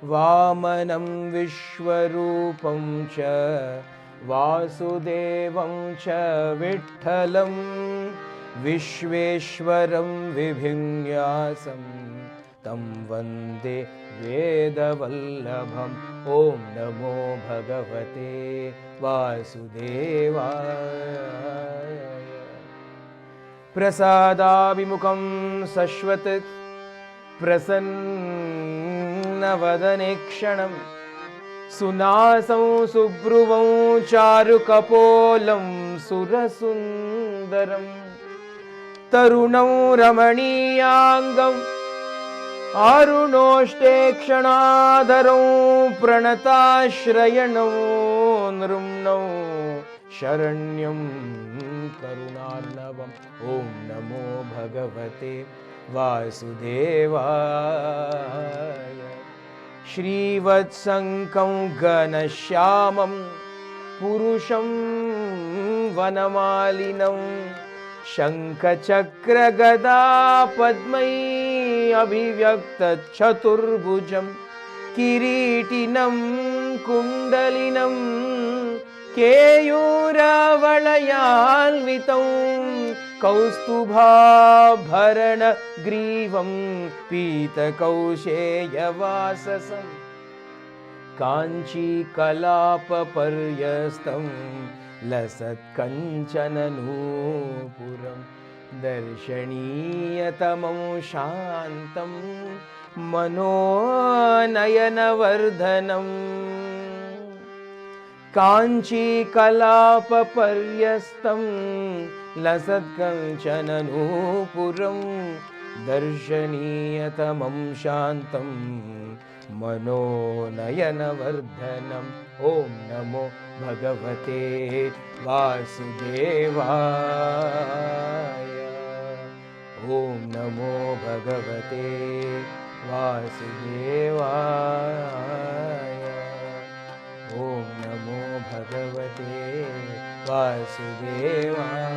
Vamanam Vishwarupam Cha Vasudevam Cha Vitthalam Vishveshwaram Vibhinyasam Tam Vande Vedavallabham. Om Namo Bhagavate Vasudevaya. Prasadabhimukam Sashvat Prasannavadanekshanam Sunasam Subhruvam Charukapolam Surasundaram Tarunam Ramaniyangam Arunoshtekshanaadaram Pranatashrayanam Nrumnam Sharanyam Karunarnavam. Om Namo Bhagavate Vasudevaya. Shrivatsankam Ganashyamam Purusham Vanamalinam Shankachakra Gada Padmai Abhivyakta Chaturbhujam Kiritinam Kundalinam Keyuravalayalvitam Kaustubha Bharana Grivam Pita Kausheya Vasasam Kanchi Kalapa Paryastam Lasat Kanchananūpuram Darshaniyatamam Shantam Manonayana Kanchi Kalapa Paryastam Lasat Kanchananūpuram Darshaniyatamam Shantam Manonayana Vardhanam. Om Namo Bhagavate Vasudevaya. Om Namo Bhagavate Vasudevaya. Om Namo Bhagavate Vasudevaya.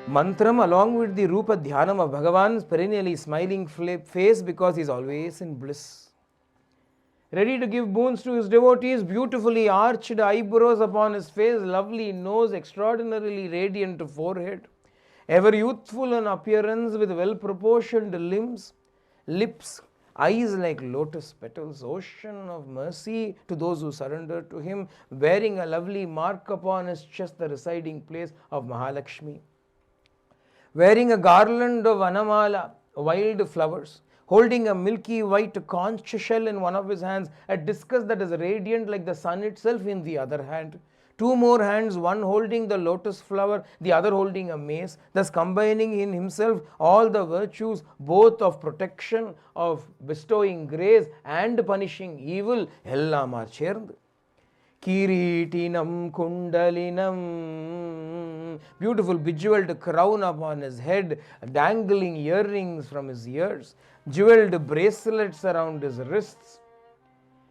Mantram along with the Rupa Dhyanam of Bhagavan's perennially smiling face because he is always in bliss. Ready to give boons to his devotees, beautifully arched eyebrows upon his face, lovely nose, extraordinarily radiant forehead, ever youthful in appearance with well-proportioned limbs, lips, eyes like lotus petals, ocean of mercy to those who surrender to him, bearing a lovely mark upon his chest, the residing place of Mahalakshmi, wearing a garland of Anamala, wild flowers, holding a milky white conch shell in one of his hands, a discus that is radiant like the sun itself in the other hand, two more hands, one holding the lotus flower, the other holding a mace, thus combining in himself all the virtues both of protection, of bestowing grace and punishing evil, ellam சேர்ந்து. Kiritinam Kundalinam, beautiful bejeweled crown upon his head, dangling earrings from his ears, jeweled bracelets around his wrists,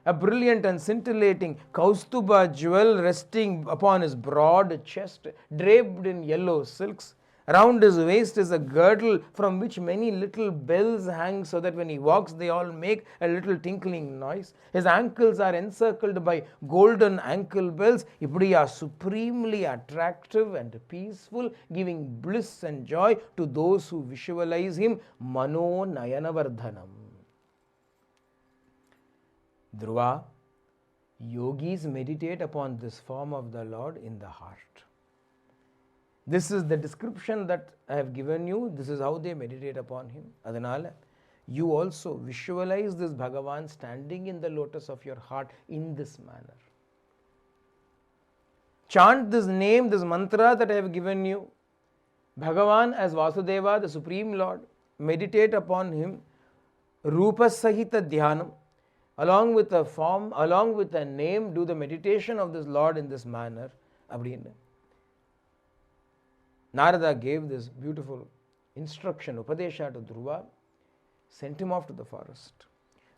a brilliant and scintillating Kaustuba jewel resting upon his broad chest, draped in yellow silks. Around his waist is a girdle from which many little bells hang so that when he walks they all make a little tinkling noise. His ankles are encircled by golden ankle bells. They are supremely attractive and peaceful, giving bliss and joy to those who visualize him. Mano Nayanavardhanam. Dhruva, yogis meditate upon this form of the Lord in the heart. This is the description that I have given you. This is how they meditate upon him. Adanala, you also visualize this Bhagavan standing in the lotus of your heart in this manner. Chant this name, this mantra that I have given you. Bhagavan as Vasudeva, the Supreme Lord. Meditate upon him. Rupa Sahita Dhyanam. Along with a form, along with a name, do the meditation of this Lord in this manner. Abdinna. Narada gave this beautiful instruction, Upadesha to Dhruva, sent him off to the forest,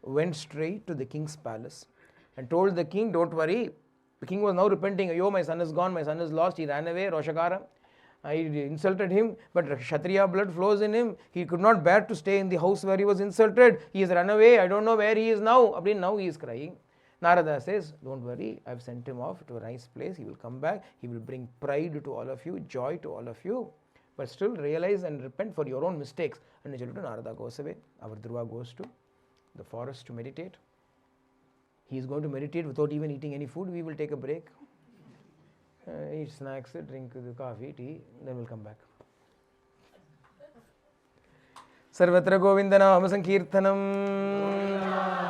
went straight to the king's palace and told the king, don't worry. The king was now repenting, oh, my son is gone, my son is lost, he ran away, Roshakara. I insulted him, but Kshatriya blood flows in him. He could not bear to stay in the house where he was insulted. He has run away, I don't know where he is now. Now he is crying. Narada says, don't worry, I have sent him off to a nice place. He will come back. He will bring pride to all of you, joy to all of you. But still realize and repent for your own mistakes. And Narada goes away. Our Dhruva goes to the forest to meditate. He is going to meditate without even eating any food. We will take a break. Eat snacks, drink the coffee, tea, then we'll come back. Sarvatra Govindana Sankirtanam.